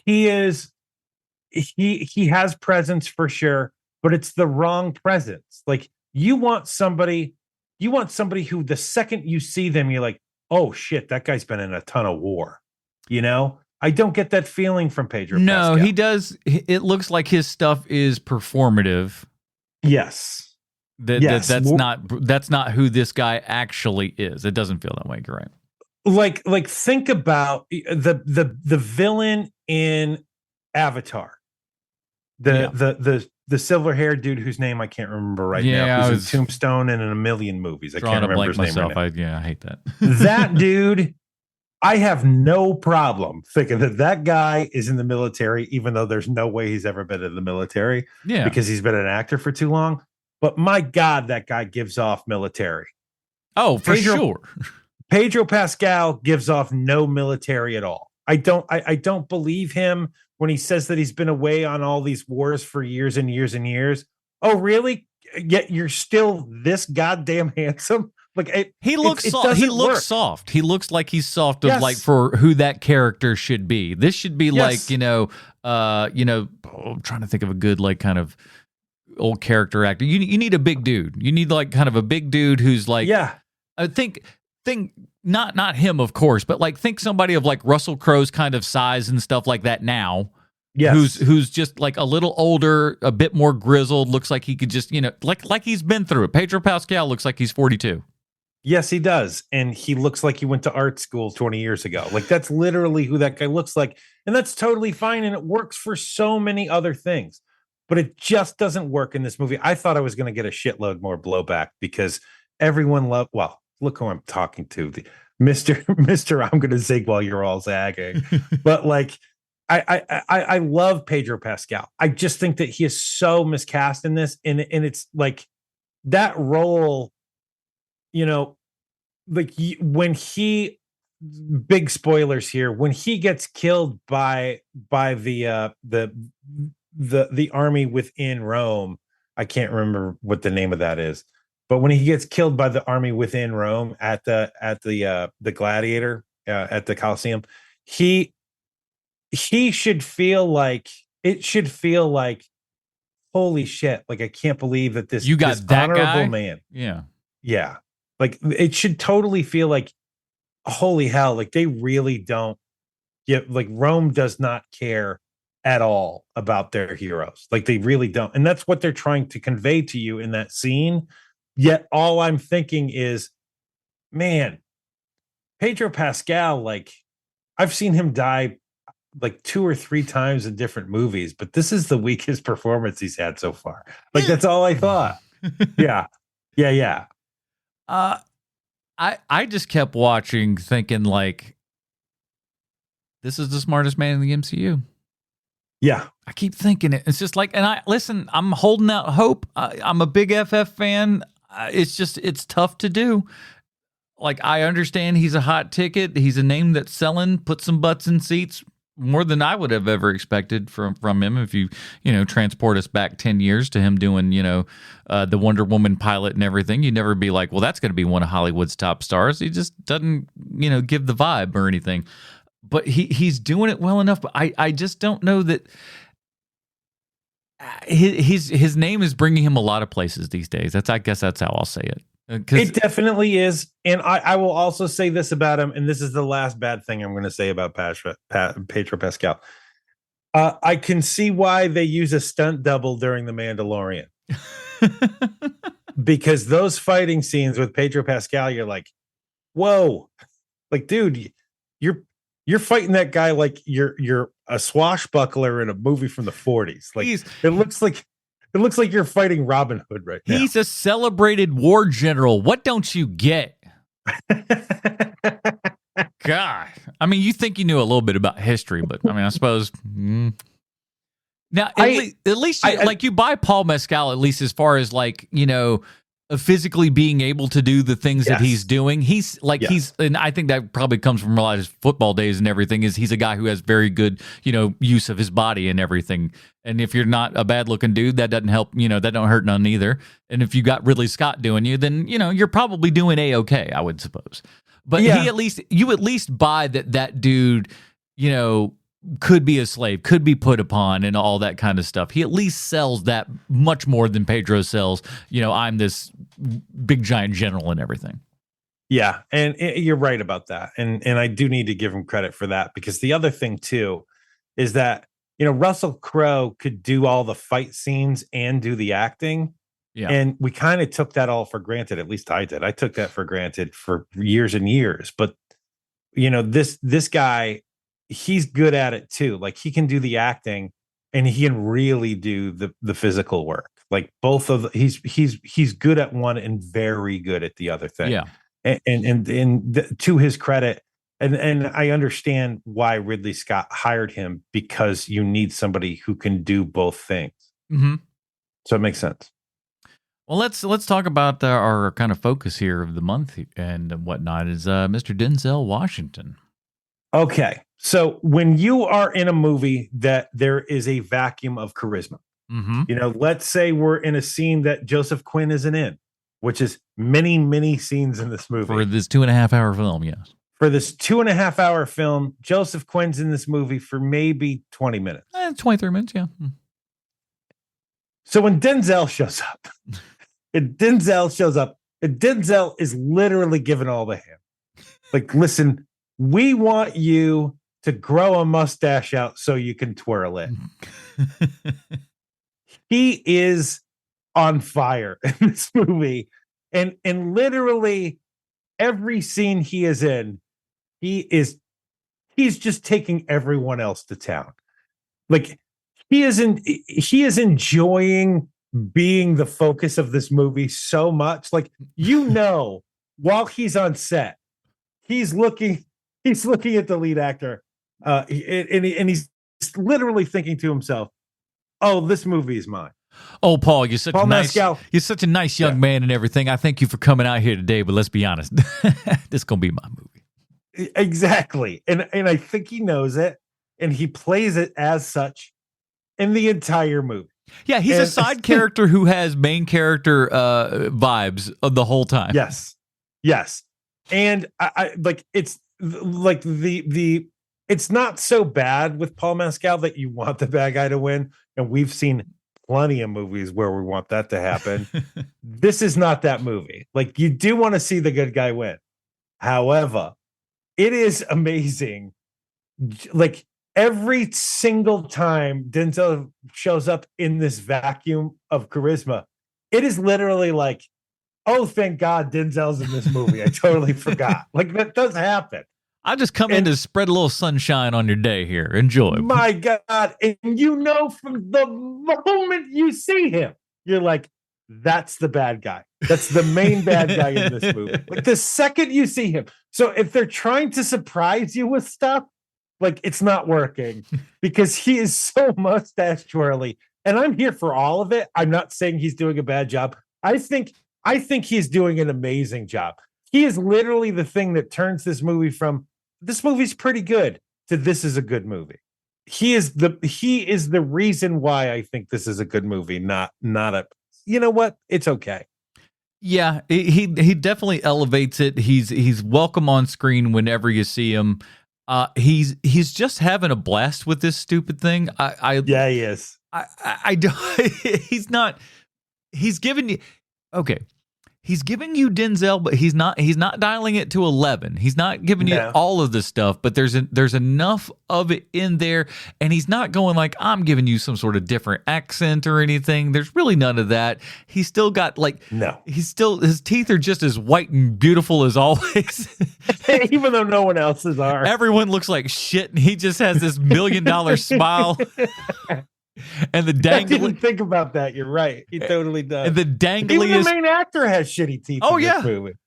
he has presence for sure, but it's the wrong presence. Like you want somebody who the second you see them, you're like, oh shit, that guy's been in a ton of war. I don't get that feeling from Pedro Pascal. No, he does. It looks like his stuff is performative. Yes. That's not who this guy actually is. It doesn't feel that way, correct? Like think about the villain in Avatar, the the silver haired dude whose name I can't remember right Yeah, now. I Who's was in Tombstone and in a million movies. I can't drawing a remember blank his name myself. right now. I hate that. That dude, I have no problem thinking that that guy is in the military, even though there's no way he's ever been in the military Yeah. because he's been an actor for too long. But my God, that guy gives off military. Oh, for sure. Pedro Pascal gives off no military at all. I don't believe him when he says that he's been away on all these wars for years and years and years. Oh, really? Yet you're still this goddamn handsome? Like he looks soft. He looks soft. He looks like he's soft of like for who that character should be. This should be like, I'm trying to think of a good like kind of old character actor. You need a big dude. You need like kind of a big dude who's like, I think not him, of course, but like think somebody of like Russell Crowe's kind of size and stuff like that now. Yes. Who's just like a little older, a bit more grizzled, looks like he could just, like he's been through it. Pedro Pascal looks like he's 42. Yes, he does. And he looks like he went to art school 20 years ago. Like that's literally who that guy looks like. And that's totally fine. And it works for so many other things. But it just doesn't work in this movie. I thought I was going to get a shitload more blowback because everyone loved, well, look who I'm talking to. Mr. I'm going to zig while you're all zagging. But like, I love Pedro Pascal. I just think that he is so miscast in this. And it's like that role, like when he, big spoilers here, when he gets killed by the army within Rome, I can't remember what the name of that is, but when he gets killed by the army within Rome at the Gladiator at the Colosseum, he should feel like holy shit, like I can't believe that this that honorable guy? man, yeah, like it should totally feel like holy hell, like they really don't like Rome does not care at all about their heroes. Like they really don't. And that's what they're trying to convey to you in that scene. Yet all I'm thinking is, man, Pedro Pascal, like I've seen him die like 2 or 3 times in different movies, but this is the weakest performance he's had so far. Like that's all I thought. Yeah. I just kept watching thinking like, this is the smartest man in the MCU. Yeah. I keep thinking it. It's just like, and I'm holding out hope. I'm a big FF fan. It's tough to do. Like, I understand he's a hot ticket. He's a name that's selling, put some butts in seats more than I would have ever expected from him. If you transport us back 10 years to him doing, the Wonder Woman pilot and everything, you'd never be like, well, that's going to be one of Hollywood's top stars. He just doesn't, give the vibe or anything. But he's doing it well enough. But I just don't know that his name is bringing him a lot of places these days. I guess that's how I'll say it. It definitely is. And I will also say this about him, and this is the last bad thing I'm going to say about Pedro Pascal. I can see why they use a stunt double during The Mandalorian. Because those fighting scenes with Pedro Pascal, you're like, whoa. Like, dude, you're fighting that guy like you're a swashbuckler in a movie from the 40s. Like it looks like you're fighting Robin Hood right now. He's a celebrated war general. What don't you get? God. I mean, you think you knew a little bit about history, but I mean, I suppose. Now, at least you buy Paul Mescal, at least as far as like, physically being able to do the things that he's doing. He's like, and I think that probably comes from a lot of his football days and everything, is he's a guy who has very good, use of his body and everything. And if you're not a bad looking dude, that doesn't help, that don't hurt none either. And if you got Ridley Scott doing you, then, you're probably doing A-okay, I would suppose. But you at least buy that dude, could be a slave, could be put upon, and all that kind of stuff. He at least sells that much more than Pedro sells, I'm this big giant general and everything. Yeah, and you're right about that. And I do need to give him credit for that, because the other thing too is that, Russell Crowe could do all the fight scenes and do the acting. Yeah. And we kind of took that all for granted. At least I did. I took that for granted for years and years. But, this guy, he's good at it too. Like he can do the acting, and he can really do the physical work. Like both of he's good at one and very good at the other thing. Yeah. To his credit, and I understand why Ridley Scott hired him, because you need somebody who can do both things. Mm-hmm. So it makes sense. Well, let's talk about our kind of focus here of the month and whatnot is Mr. Denzel Washington. Okay, so when you are in a movie that there is a vacuum of charisma, you know, let's say we're in a scene that Joseph Quinn isn't in, which is many scenes in this movie. For this 2.5 hour film, yes. For this 2.5 hour film, Joseph Quinn's in this movie for maybe 20 minutes. 23 minutes, yeah. So when Denzel shows up, and Denzel is literally giving all the hand. Like, listen, we want you to grow a mustache out so you can twirl it. He is on fire in this movie. And literally every scene he is in, he's just taking everyone else to town. Like he is enjoying being the focus of this movie so much. Like, you know, while he's on set, he's looking at the lead actor, and he's literally thinking to himself, "Oh, this movie is mine." Oh, Paul, you're such Mescal. such a nice young man and everything. I thank you for coming out here today, but let's be honest, this is gonna be my movie. Exactly, and I think he knows it, and he plays it as such in the entire movie. Yeah, he's a side character who has main character vibes of the whole time. Yes, and I like it's like it's not so bad with Paul Mescal that you want the bad guy to win, and we've seen plenty of movies where we want that to happen. This is not that movie. Like, you do want to see the good guy win. However, it is amazing. Like, every single time Denzel shows up in this vacuum of charisma, it is literally like, oh, thank God Denzel's in this movie. I totally forgot. Like, that does happen. I just come in to spread a little sunshine on your day here. Enjoy. My God. And you know, from the moment you see him, you're like, that's the bad guy. That's the main bad guy in this movie. Like, the second you see him. So if they're trying to surprise you with stuff, like, it's not working because he is so mustache twirly. And I'm here for all of it. I'm not saying he's doing a bad job. I think he's doing an amazing job. He is literally the thing that turns this movie from this movie's pretty good to this is a good movie. He is the reason why I think this is a good movie, not a, you know what? It's okay. Yeah, he definitely elevates it. He's welcome on screen whenever you see him. He's just having a blast with this stupid thing. Yeah, he is. I he's not. He's giving you okay. He's giving you Denzel, but he's not dialing it to 11. He's not giving you all of this stuff, but there's enough of it in there, and he's not going like, I'm giving you some sort of different accent or anything. There's really none of that. He's still got his teeth are just as white and beautiful as always. Even though no one else's are. Everyone looks like shit, and he just has this $1 million smile. And the dangling. I didn't think about that. You're right. He totally does. And the dangliest. Even the main actor has shitty teeth. Oh, in yeah. This movie.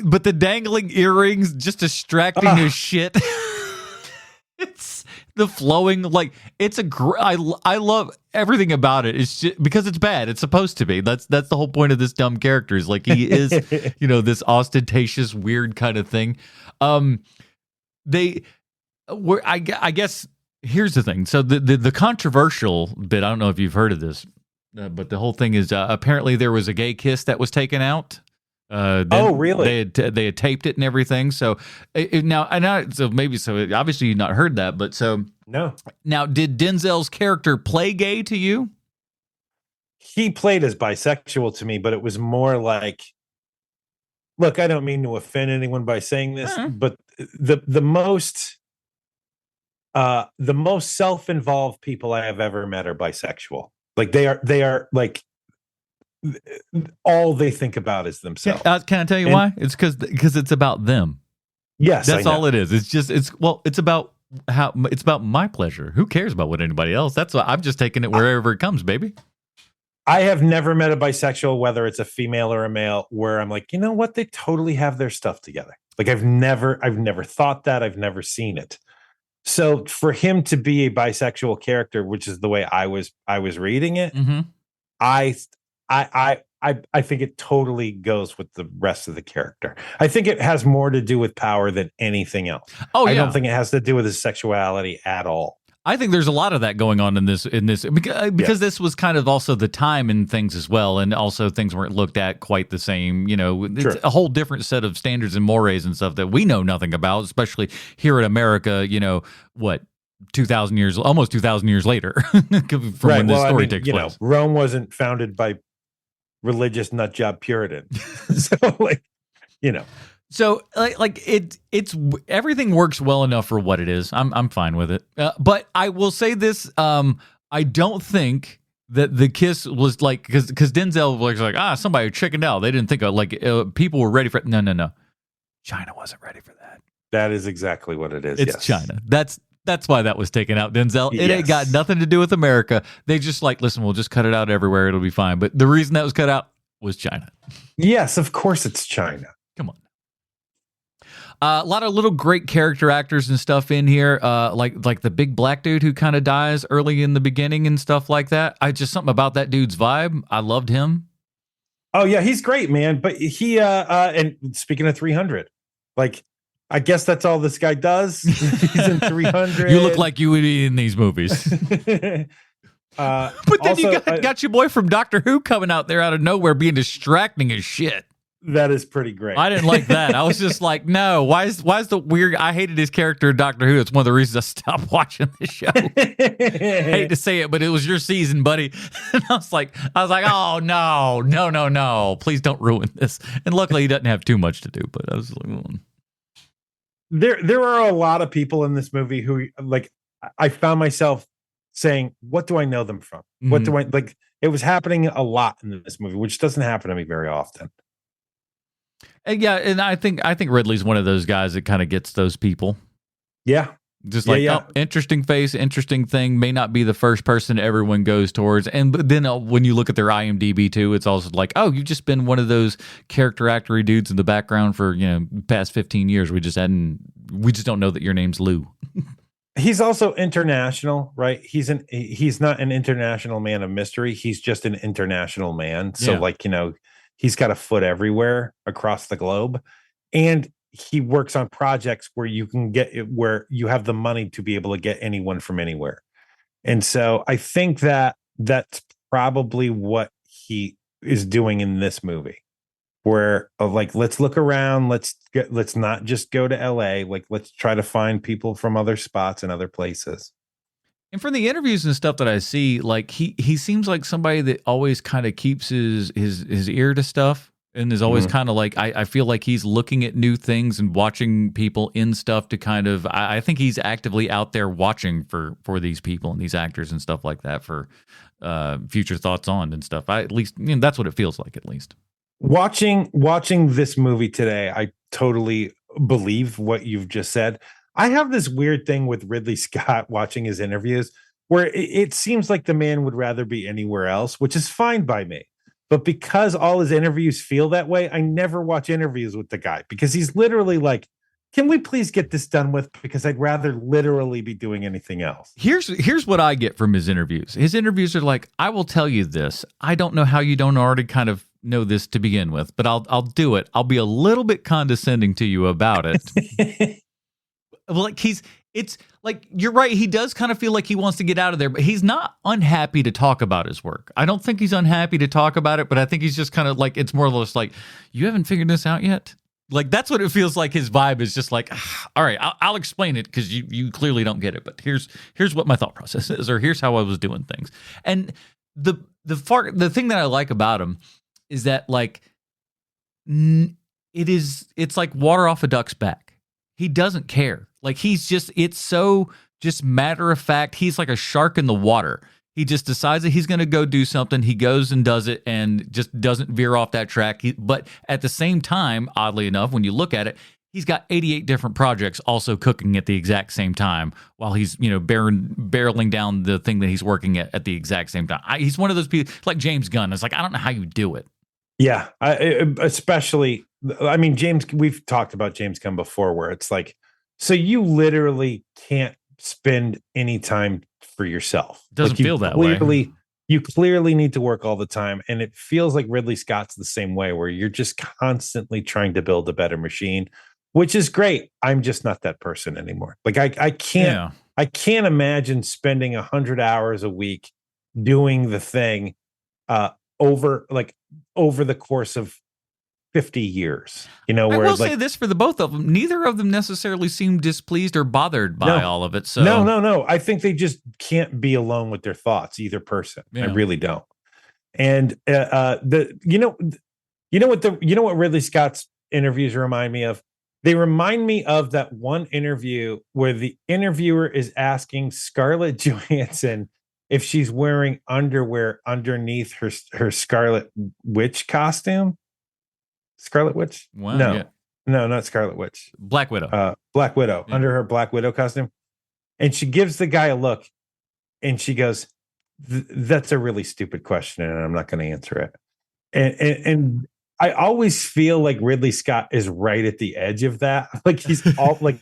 But the dangling earrings just distracting as shit. It's the flowing, like, it's I love everything about it. It's just because it's bad. It's supposed to be. That's the whole point of this dumb character, is like, he is, this ostentatious, weird kind of thing. I guess. Here's the thing. So the controversial bit, I don't know if you've heard of this, but the whole thing is apparently there was a gay kiss that was taken out. Oh, really? They had taped it and everything. So obviously you've not heard that, but so no. Now, did Denzel's character play gay to you? He played as bisexual to me, but it was more like, look, I don't mean to offend anyone by saying this, but the most self-involved people I have ever met are bisexual. Like, they are like, all they think about is themselves. Can I tell you why? It's because it's about them. Yes, that's all it is. It's about how it's about my pleasure. Who cares about what anybody else? That's why I'm just taking it wherever it comes, baby. I have never met a bisexual, whether it's a female or a male, where I'm like, you know what? They totally have their stuff together. Like I've never thought that. I've never seen it. So for him to be a bisexual character, which is the way I was reading it, I think it totally goes with the rest of the character. I think it has more to do with power than anything else. Oh, yeah. I don't think it has to do with his sexuality at all. I think there's a lot of that going on in this because this was kind of also the time and things as well, and also things weren't looked at quite the same. You know, it's a whole different set of standards and mores and stuff that we know nothing about, especially here in America. You know what? 2,000 years, almost 2,000 years later, from when this story takes place. Rome wasn't founded by religious nutjob Puritans, so So it's everything works well enough for what it is. I'm fine with it. But I will say this: I don't think that the kiss was like because Denzel was like somebody chickened out. They didn't think people were ready for it. No. China wasn't ready for that. That is exactly what it is. It's China. That's why that was taken out, Denzel. It ain't got nothing to do with America. They just listen, we'll just cut it out everywhere. It'll be fine. But the reason that was cut out was China. Yes, of course it's China. Come on. A lot of little great character actors and stuff in here, like the big black dude who kind of dies early in the beginning and stuff like that. Something about that dude's vibe. I loved him. Oh yeah, he's great, man. But he and speaking of 300, I guess that's all this guy does. He's in 300. You look like you would be in these movies. But then also, you got your boy from Doctor Who coming out there out of nowhere being distracting as shit. That is pretty great. I didn't like that. I was just like, no, why is the weird? I hated his character in Doctor Who. It's one of the reasons I stopped watching the show. Hate to say it, but it was your season, buddy. And I was like, oh no, please don't ruin this. And luckily, he doesn't have too much to do. But I was like, There are a lot of people in this movie who I found myself saying, what do I know them from? Mm-hmm. What do I like? It was happening a lot in this movie, which doesn't happen to me very often. Yeah, and I think Ridley's one of those guys that kind of gets those people. Yeah. Just interesting face, interesting thing, may not be the first person everyone goes towards. And then when you look at their IMDb too, it's also like, oh, you've just been one of those character actory dudes in the background for, past 15 years. We just don't know that your name's Lou. He's also international, right? He's not an international man of mystery. He's just an international man. So he's got a foot everywhere across the globe. And he works on projects where you can get it, where you have the money to be able to get anyone from anywhere. And so I think that that's probably what he is doing in this movie, where let's look around. Let's not just go to LA. Let's try to find people from other spots and other places. And from the interviews and stuff that I see, he seems like somebody that always kind of keeps his ear to stuff. And is always kind of I feel like he's looking at new things and watching people in stuff to kind of, I think he's actively out there watching for these people and these actors and stuff like that for future thoughts on and stuff. At least that's what it feels like, at least. Watching this movie today, I totally believe what you've just said. I have this weird thing with Ridley Scott watching his interviews where it seems like the man would rather be anywhere else, which is fine by me. But because all his interviews feel that way, I never watch interviews with the guy because he's literally like, can we please get this done with? Because I'd rather literally be doing anything else. Here's what I get from his interviews. His interviews are like, I will tell you this. I don't know how you don't already kind of know this to begin with, but I'll do it. I'll be a little bit condescending to you about it. It's like, you're right. He does kind of feel like he wants to get out of there, but he's not unhappy to talk about his work. I don't think he's unhappy to talk about it, but I think he's just kind of like, it's more or less like, you haven't figured this out yet? Like, that's what it feels like. His vibe is just like, all right, I'll explain it because you clearly don't get it, but here's what my thought process is, or here's how I was doing things. And the thing that I like about him is that it's like water off a duck's back. He doesn't care. It's so just matter of fact. He's like a shark in the water. He just decides that he's going to go do something. He goes and does it and just doesn't veer off that track. But at the same time, oddly enough, when you look at it, he's got 88 different projects also cooking at the exact same time while he's, barreling down the thing that he's working at the exact same time. He's one of those people like James Gunn. It's like, I don't know how you do it. Yeah. Especially, I mean, we've talked about James Gunn before, where it's like, so you literally can't spend any time for yourself. Doesn't feel that way. You clearly need to work all the time. And it feels like Ridley Scott's the same way, where you're just constantly trying to build a better machine, which is great. I'm just not that person anymore. Like I can't imagine spending 100 hours a week doing the thing over the course of 50 years. I will say this for the both of them. Neither of them necessarily seem displeased or bothered by all of it. So no. I think they just can't be alone with their thoughts, either person. Yeah. I really don't. And what Ridley Scott's interviews remind me of? They remind me of that one interview where the interviewer is asking Scarlett Johansson if she's wearing underwear underneath her Scarlet Witch costume. Scarlet Witch? Wow, no, not Scarlet Witch. Black Widow. Black Widow, under her Black Widow costume. And she gives the guy a look and she goes, that's a really stupid question and I'm not going to answer it. And I always feel like Ridley Scott is right at the edge of that. Like he's all like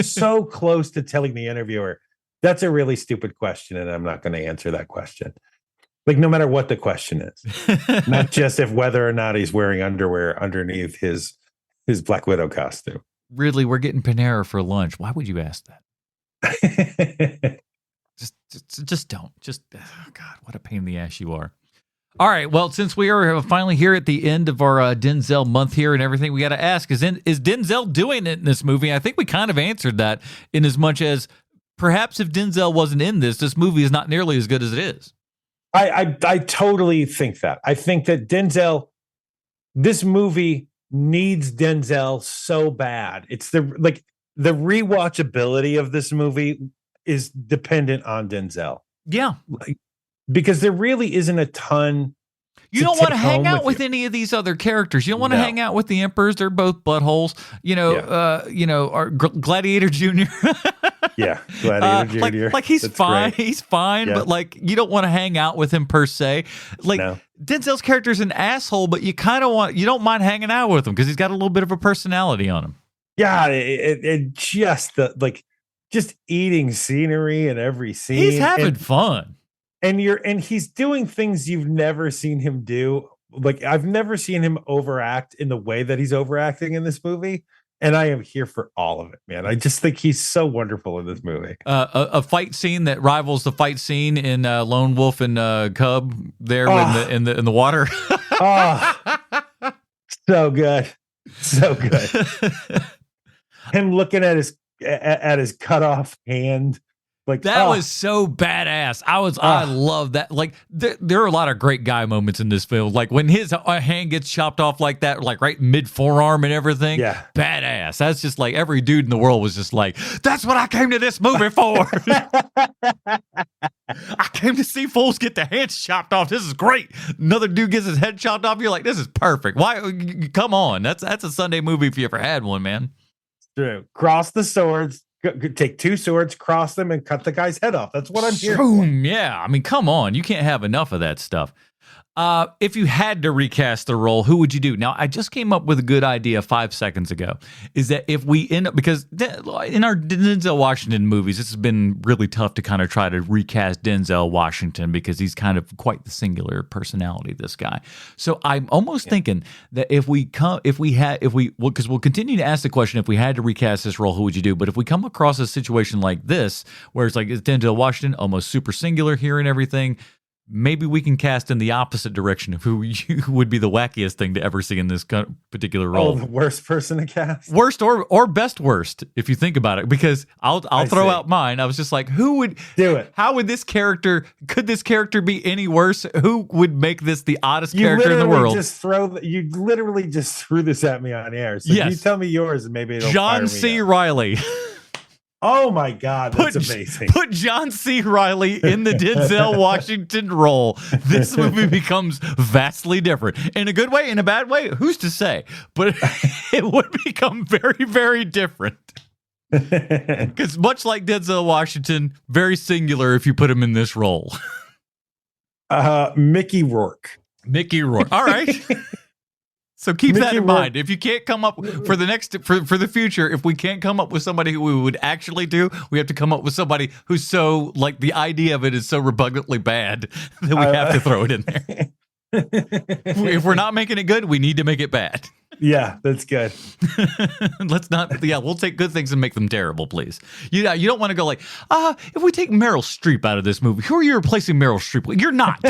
so close to telling the interviewer, that's a really stupid question and I'm not going to answer that question. Like no matter what the question is, not just if whether or not he's wearing underwear underneath his Black Widow costume. Ridley, we're getting Panera for lunch. Why would you ask that? just don't. Oh God, what a pain in the ass you are. All right. Well, since we are finally here at the end of our Denzel month here and everything, we got to ask: is Denzel doing it in this movie? I think we kind of answered that in as much as perhaps if Denzel wasn't in this movie is not nearly as good as it is. I totally think that. I think that this movie needs Denzel so bad. It's the rewatchability of this movie is dependent on Denzel. Yeah. Because there really isn't a ton. You don't want to hang out with any of these other characters. You don't want to hang out with the Emperors. They're both buttholes. Our Gladiator Jr. Yeah, Gladiator Jr. Like he's fine. Great. He's fine, yeah. But you don't want to hang out with him per se. Denzel's character's an asshole, but you don't mind hanging out with him because he's got a little bit of a personality on him. Yeah, just eating scenery in every scene. He's having fun. And he's doing things you've never seen him do. Like I've never seen him overact in the way that he's overacting in this movie. And I am here for all of it, man. I just think he's so wonderful in this movie. A fight scene that rivals the fight scene in Lone Wolf and Cub there in the water. So good. So good. Him looking at his cut off hand. Like that was so badass. I love that. Like there are a lot of great guy moments in this film. Like when his hand gets chopped off like that, like right mid forearm and everything. Yeah, badass. That's just like every dude in the world was just like, that's what I came to this movie for. I came to see fools get their heads chopped off. This is great. Another dude gets his head chopped off. You're like, this is perfect. Why? Come on. That's a Sunday movie if you ever had one, man. True. Cross the swords. Take two swords, cross them, and cut the guy's head off. That's what I'm here for. Yeah, I mean, come on. You can't have enough of that stuff. If you had to recast the role, who would you do? Now, I just came up with a good idea 5 seconds ago, is that if we end up, because in our Denzel Washington movies, this has been really tough to kind of try to recast Denzel Washington because he's kind of quite the singular personality, this guy. So I'm almost thinking that because we'll continue to ask the question, if we had to recast this role, who would you do? But if we come across a situation like this, where it's like, it's Denzel Washington, almost super singular here and everything, maybe we can cast in the opposite direction of who would be the wackiest thing to ever see in this particular role. Oh, the worst person to cast? Worst or best worst, if you think about it, because I'll throw out mine. I was just like, who would do it? How would could this character be any worse? Who would make this the oddest character in the world? You literally just threw this at me on air. So yes. You tell me yours and maybe it'll John C. Reilly. Oh my God, that's amazing. Put John C. Reilly in the Denzel Washington role. This movie becomes vastly different. In a good way, in a bad way, who's to say? But it would become very, very different. Because much like Denzel Washington, very singular if you put him in this role. Mickey Rourke. Mickey Rourke. All right. So keep that in mind. If you can't come up for the future, if we can't come up with somebody who we would actually do, we have to come up with somebody who's so, like, the idea of it is so repugnantly bad that we have to throw it in there. If we're not making it good, we need to make it bad. Yeah, that's good. Let's not. Yeah, we'll take good things and make them terrible, please. You don't want to go like, if we take Meryl Streep out of this movie, who are you replacing Meryl Streep with? You're not.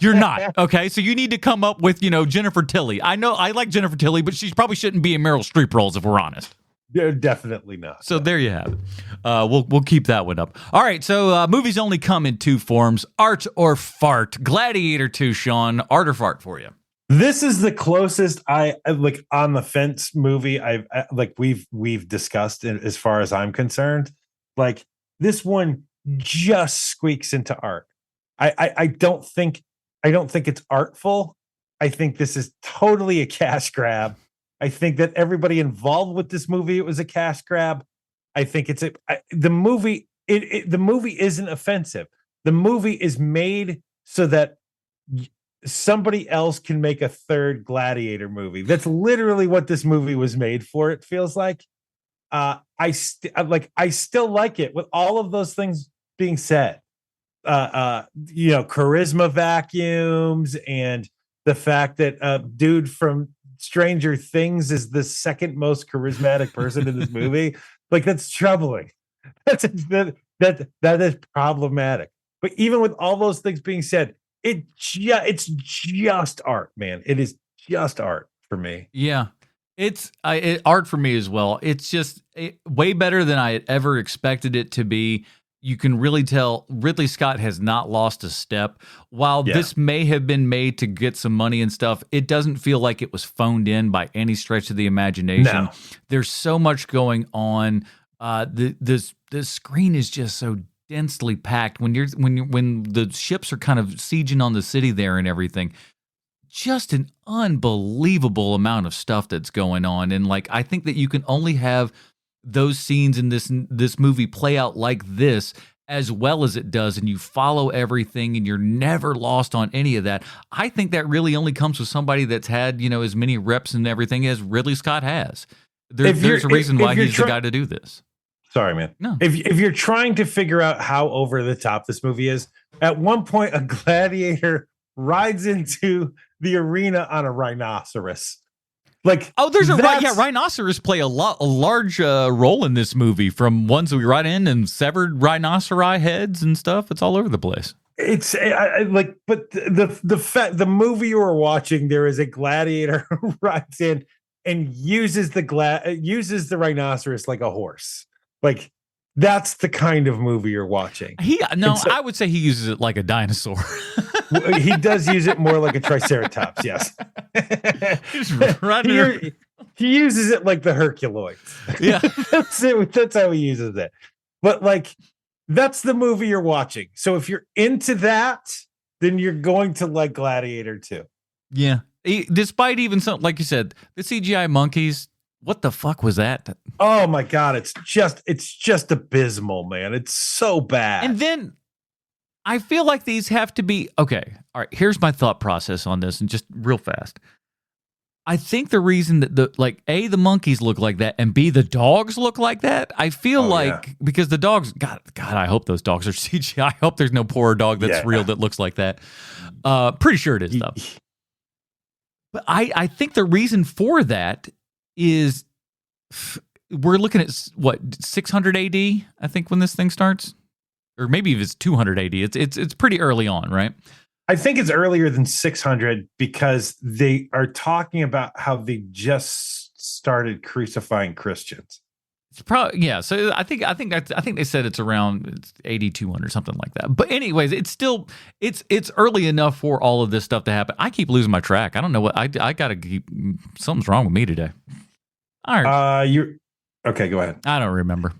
You're not. Okay, so you need to come up with, Jennifer Tilly. I know I like Jennifer Tilly, but she probably shouldn't be in Meryl Streep roles if we're honest. Yeah, definitely not. So there you have it. We'll keep that one up. All right, so movies only come in two forms: art or fart. Gladiator 2, Sean. Art or fart for you? This is the closest I like on the fence movie we've discussed as far as I'm concerned. Like, this one just squeaks into art. I don't think it's artful. I think this is totally a cash grab. I think that everybody involved with this movie, it was a cash grab. I think the movie isn't offensive. The movie is made so that somebody else can make a third Gladiator movie. That's literally what this movie was made for. It feels like. I still like it with all of those things being said. Charisma vacuums and the fact that dude from Stranger Things is the second most charismatic person in this movie. Like, that's troubling. That is problematic. But even with all those things being said, it's just art, man. It is just art for me. Yeah, it's art for me as well. It's just way better than I had ever expected it to be. You can really tell Ridley Scott has not lost a step. While this may have been made to get some money and stuff, it doesn't feel like it was phoned in by any stretch of the imagination. No. There's so much going on. The screen is just so densely packed when the ships are kind of sieging on the city there and everything. Just an unbelievable amount of stuff that's going on, and like, I think that you can only have those scenes in this movie play out like this as well as it does, and you follow everything and you're never lost on any of that. I think that really only comes with somebody that's had as many reps and everything as Ridley Scott has. There's a reason why he's the guy to do this. Sorry, man. No. If you're trying to figure out how over the top this movie is, at one point a gladiator rides into the arena on a rhinoceros. Like, there's rhinoceros play a large role in this movie, from ones that we ride in and severed rhinoceri heads and stuff. It's all over the place. It's but the movie you were watching, there is a gladiator who rides in and uses the rhinoceros like a horse. Like, that's the kind of movie you're watching. I would say he uses it like a dinosaur. He does use it more like a triceratops, yes. He uses it like the Herculoids. Yeah. That's it. That's how he uses it. But like, that's the movie you're watching. So if you're into that, then you're going to like Gladiator 2. Yeah. Despite even some, like you said, the CGI monkeys, what the fuck was that? Oh my God, it's just abysmal, man. It's so bad. And then I feel like these have to be okay. All right, here's my thought process on this, and just real fast. I think the reason that the monkeys look like that, and B, the dogs look like that, I feel because the dogs, God, I hope those dogs are CGI. I hope there's no poor dog that's real that looks like that. Pretty sure it is, though. But I think the reason for that is we're looking at 600 AD, I think, when this thing starts, or maybe if it's 200 AD. It's pretty early on, right? I think it's earlier than 600 because they are talking about how they just started crucifying Christians. It's probably So I think they said it's around 8200, something like that. But anyways, it's still it's early enough for all of this stuff to happen. I keep losing my track. I don't know what I gotta keep. Something's wrong with me today. All right. Okay, go ahead. I don't remember.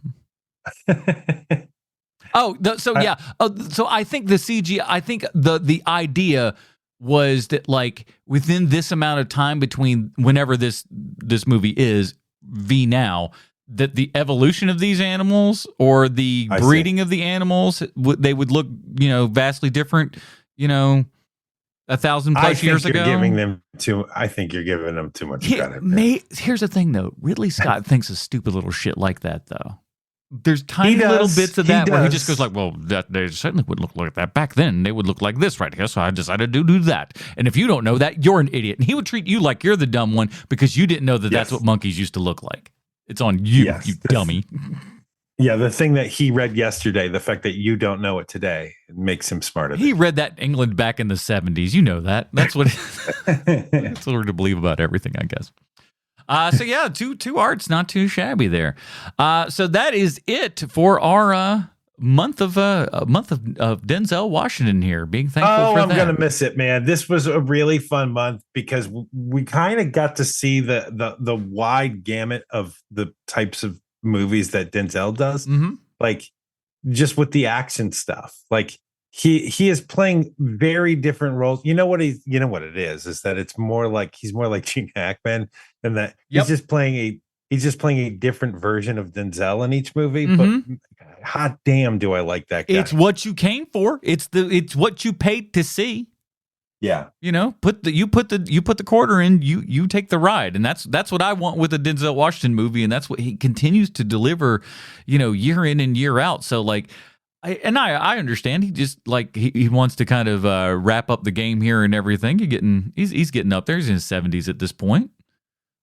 So I think the CG. I think the idea was that like within this amount of time between whenever this movie is now, that the evolution of these animals or the breeding of the animals, they would look, vastly different, 1,000+ years ago. I think you're giving them too much credit. Here's the thing, though. Ridley Scott thinks of stupid little shit like that, though. There's tiny little bits of that where he just goes like, well, they certainly wouldn't look like that. Back then, they would look like this right here, so I decided to do that. And if you don't know that, you're an idiot. And he would treat you like you're the dumb one because you didn't know that that's what monkeys used to look like. It's on you, you dummy. Yeah, the thing that he read yesterday, the fact that you don't know it today, it makes him smarter. He read that in England back in the 70s. You know that. That's what that's what we're to believe about everything, I guess. So yeah, two arts, not too shabby there. So that is it for our month of Denzel Washington here. Being thankful for that. I'm gonna miss it, man. This was a really fun month because we kind of got to see the wide gamut of the types of movies that Denzel does. Mm-hmm. Like just with the action stuff. Like he is playing very different roles. You know what it is that it's more like he's more like Gene Hackman, and that he's just playing a different version of Denzel in each movie. Mm-hmm. But hot damn, do I like that guy. It's what you came for. It's what you paid to see. Yeah. Put the quarter in, you take the ride. And that's what I want with a Denzel Washington movie, and that's what he continues to deliver, year in and year out. So like I understand he just like he wants to kind of wrap up the game here and everything. He's getting up there. He's in his 70s at this point.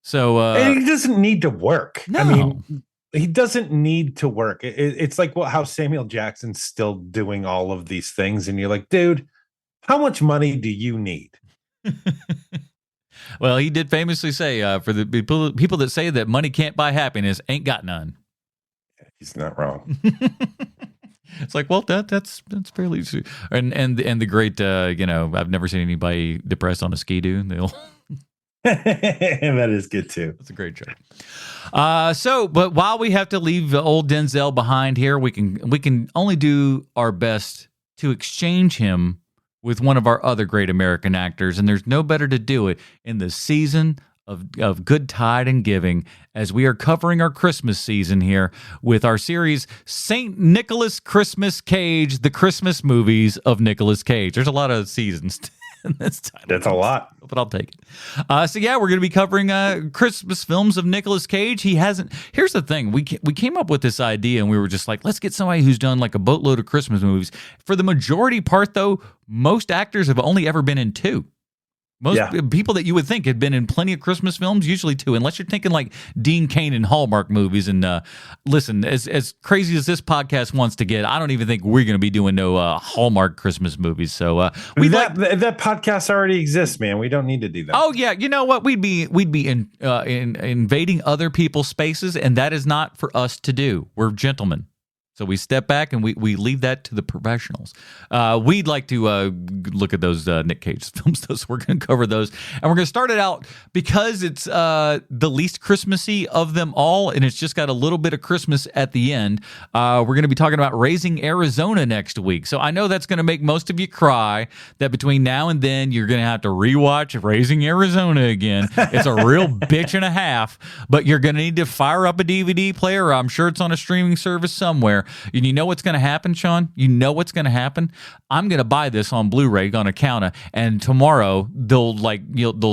So and he doesn't need to work. No. I mean, he doesn't need to work. It's like how Samuel Jackson's still doing all of these things, and you're like, dude, how much money do you need? Well, he did famously say, for the people that say that money can't buy happiness, ain't got none. He's not wrong. It's like, well, that's fairly true. And the great, I've never seen anybody depressed on a ski-doo. That is good too. That's a great joke. But while we have to leave old Denzel behind here, we can only do our best to exchange him with one of our other great American actors, and there's no better to do it in the season of Good Tide and Giving, as we are covering our Christmas season here with our series St. Nicholas Christmas Cage, the Christmas movies of Nicolas Cage. There's a lot of seasons in this title. That's a lot. But I'll take it. So yeah, we're going to be covering Christmas films of Nicolas Cage. Here's the thing. We came up with this idea and we were just like, let's get somebody who's done like a boatload of Christmas movies. For the majority part though, most actors have only ever been in 2. Most people that you would think had been in plenty of Christmas films, usually 2, unless you're thinking like Dean Cain and Hallmark movies. And listen, as crazy as this podcast wants to get, I don't even think we're going to be doing no Hallmark Christmas movies. So that podcast already exists, man. We don't need to do that. Oh yeah, you know what? We'd be invading other people's spaces, and that is not for us to do. We're gentlemen. So we step back and we leave that to the professionals. We'd like to look at those Nick Cage films, so we're going to cover those. And we're going to start it out because it's the least Christmassy of them all, and it's just got a little bit of Christmas at the end. We're going to be talking about Raising Arizona next week. So I know that's going to make most of you cry that between now and then you're going to have to rewatch Raising Arizona again. It's a real bitch and a half, but you're going to need to fire up a DVD player. I'm sure it's on a streaming service somewhere. And you know what's going to happen, Sean? You know what's going to happen? I'm going to buy this on Blu-ray on a counter, and tomorrow they'll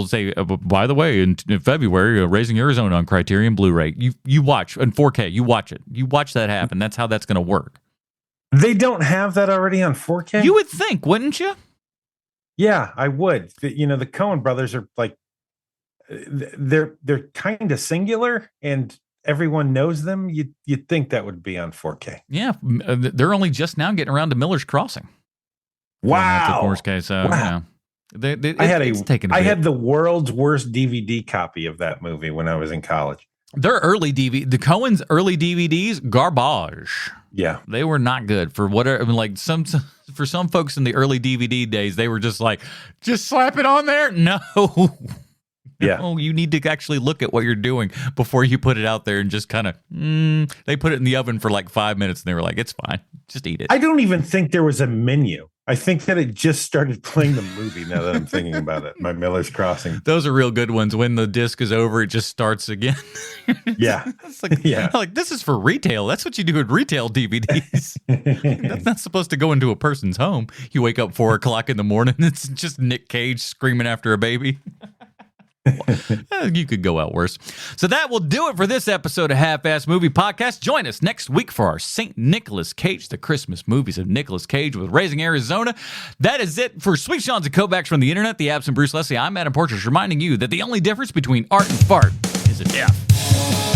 say, by the way, in February, Raising Arizona on Criterion Blu-ray. You watch in 4K. You watch it. You watch that happen. That's how that's going to work. They don't have that already on 4K? You would think, wouldn't you? Yeah, I would. The Coen brothers are like, they're kind of singular, and everyone knows them. You'd think that would be on 4K. Yeah, they're only just now getting around to Miller's Crossing. Wow. 4K, so wow. I had the world's worst DVD copy of that movie when I was in college. Their early the Coen's early DVDs, garbage. Yeah, they were not good for whatever. I mean, like for some folks in the early DVD days, they were just like, just slap it on there. No. Yeah. Oh, you need to actually look at what you're doing before you put it out there and just kind of, they put it in the oven for like 5 minutes and they were like, it's fine. Just eat it. I don't even think there was a menu. I think that it just started playing the movie now that I'm thinking about it. My Miller's Crossing. Those are real good ones. When the disc is over, it just starts again. Yeah. It's like, like, this is for retail. That's what you do with retail DVDs. That's not supposed to go into a person's home. You wake up 4 o'clock in the morning. It's just Nick Cage screaming after a baby. You could go out worse. So that will do it for this episode of Half-Ass Movie Podcast. Join us next week for our St. Nicholas Cage, the Christmas movies of Nicolas Cage with Raising Arizona. That is it for Sweet Sean's and Kovacs from the internet. The absent Bruce Leslie. I'm Adam Porteous, reminding you that the only difference between art and fart is a death.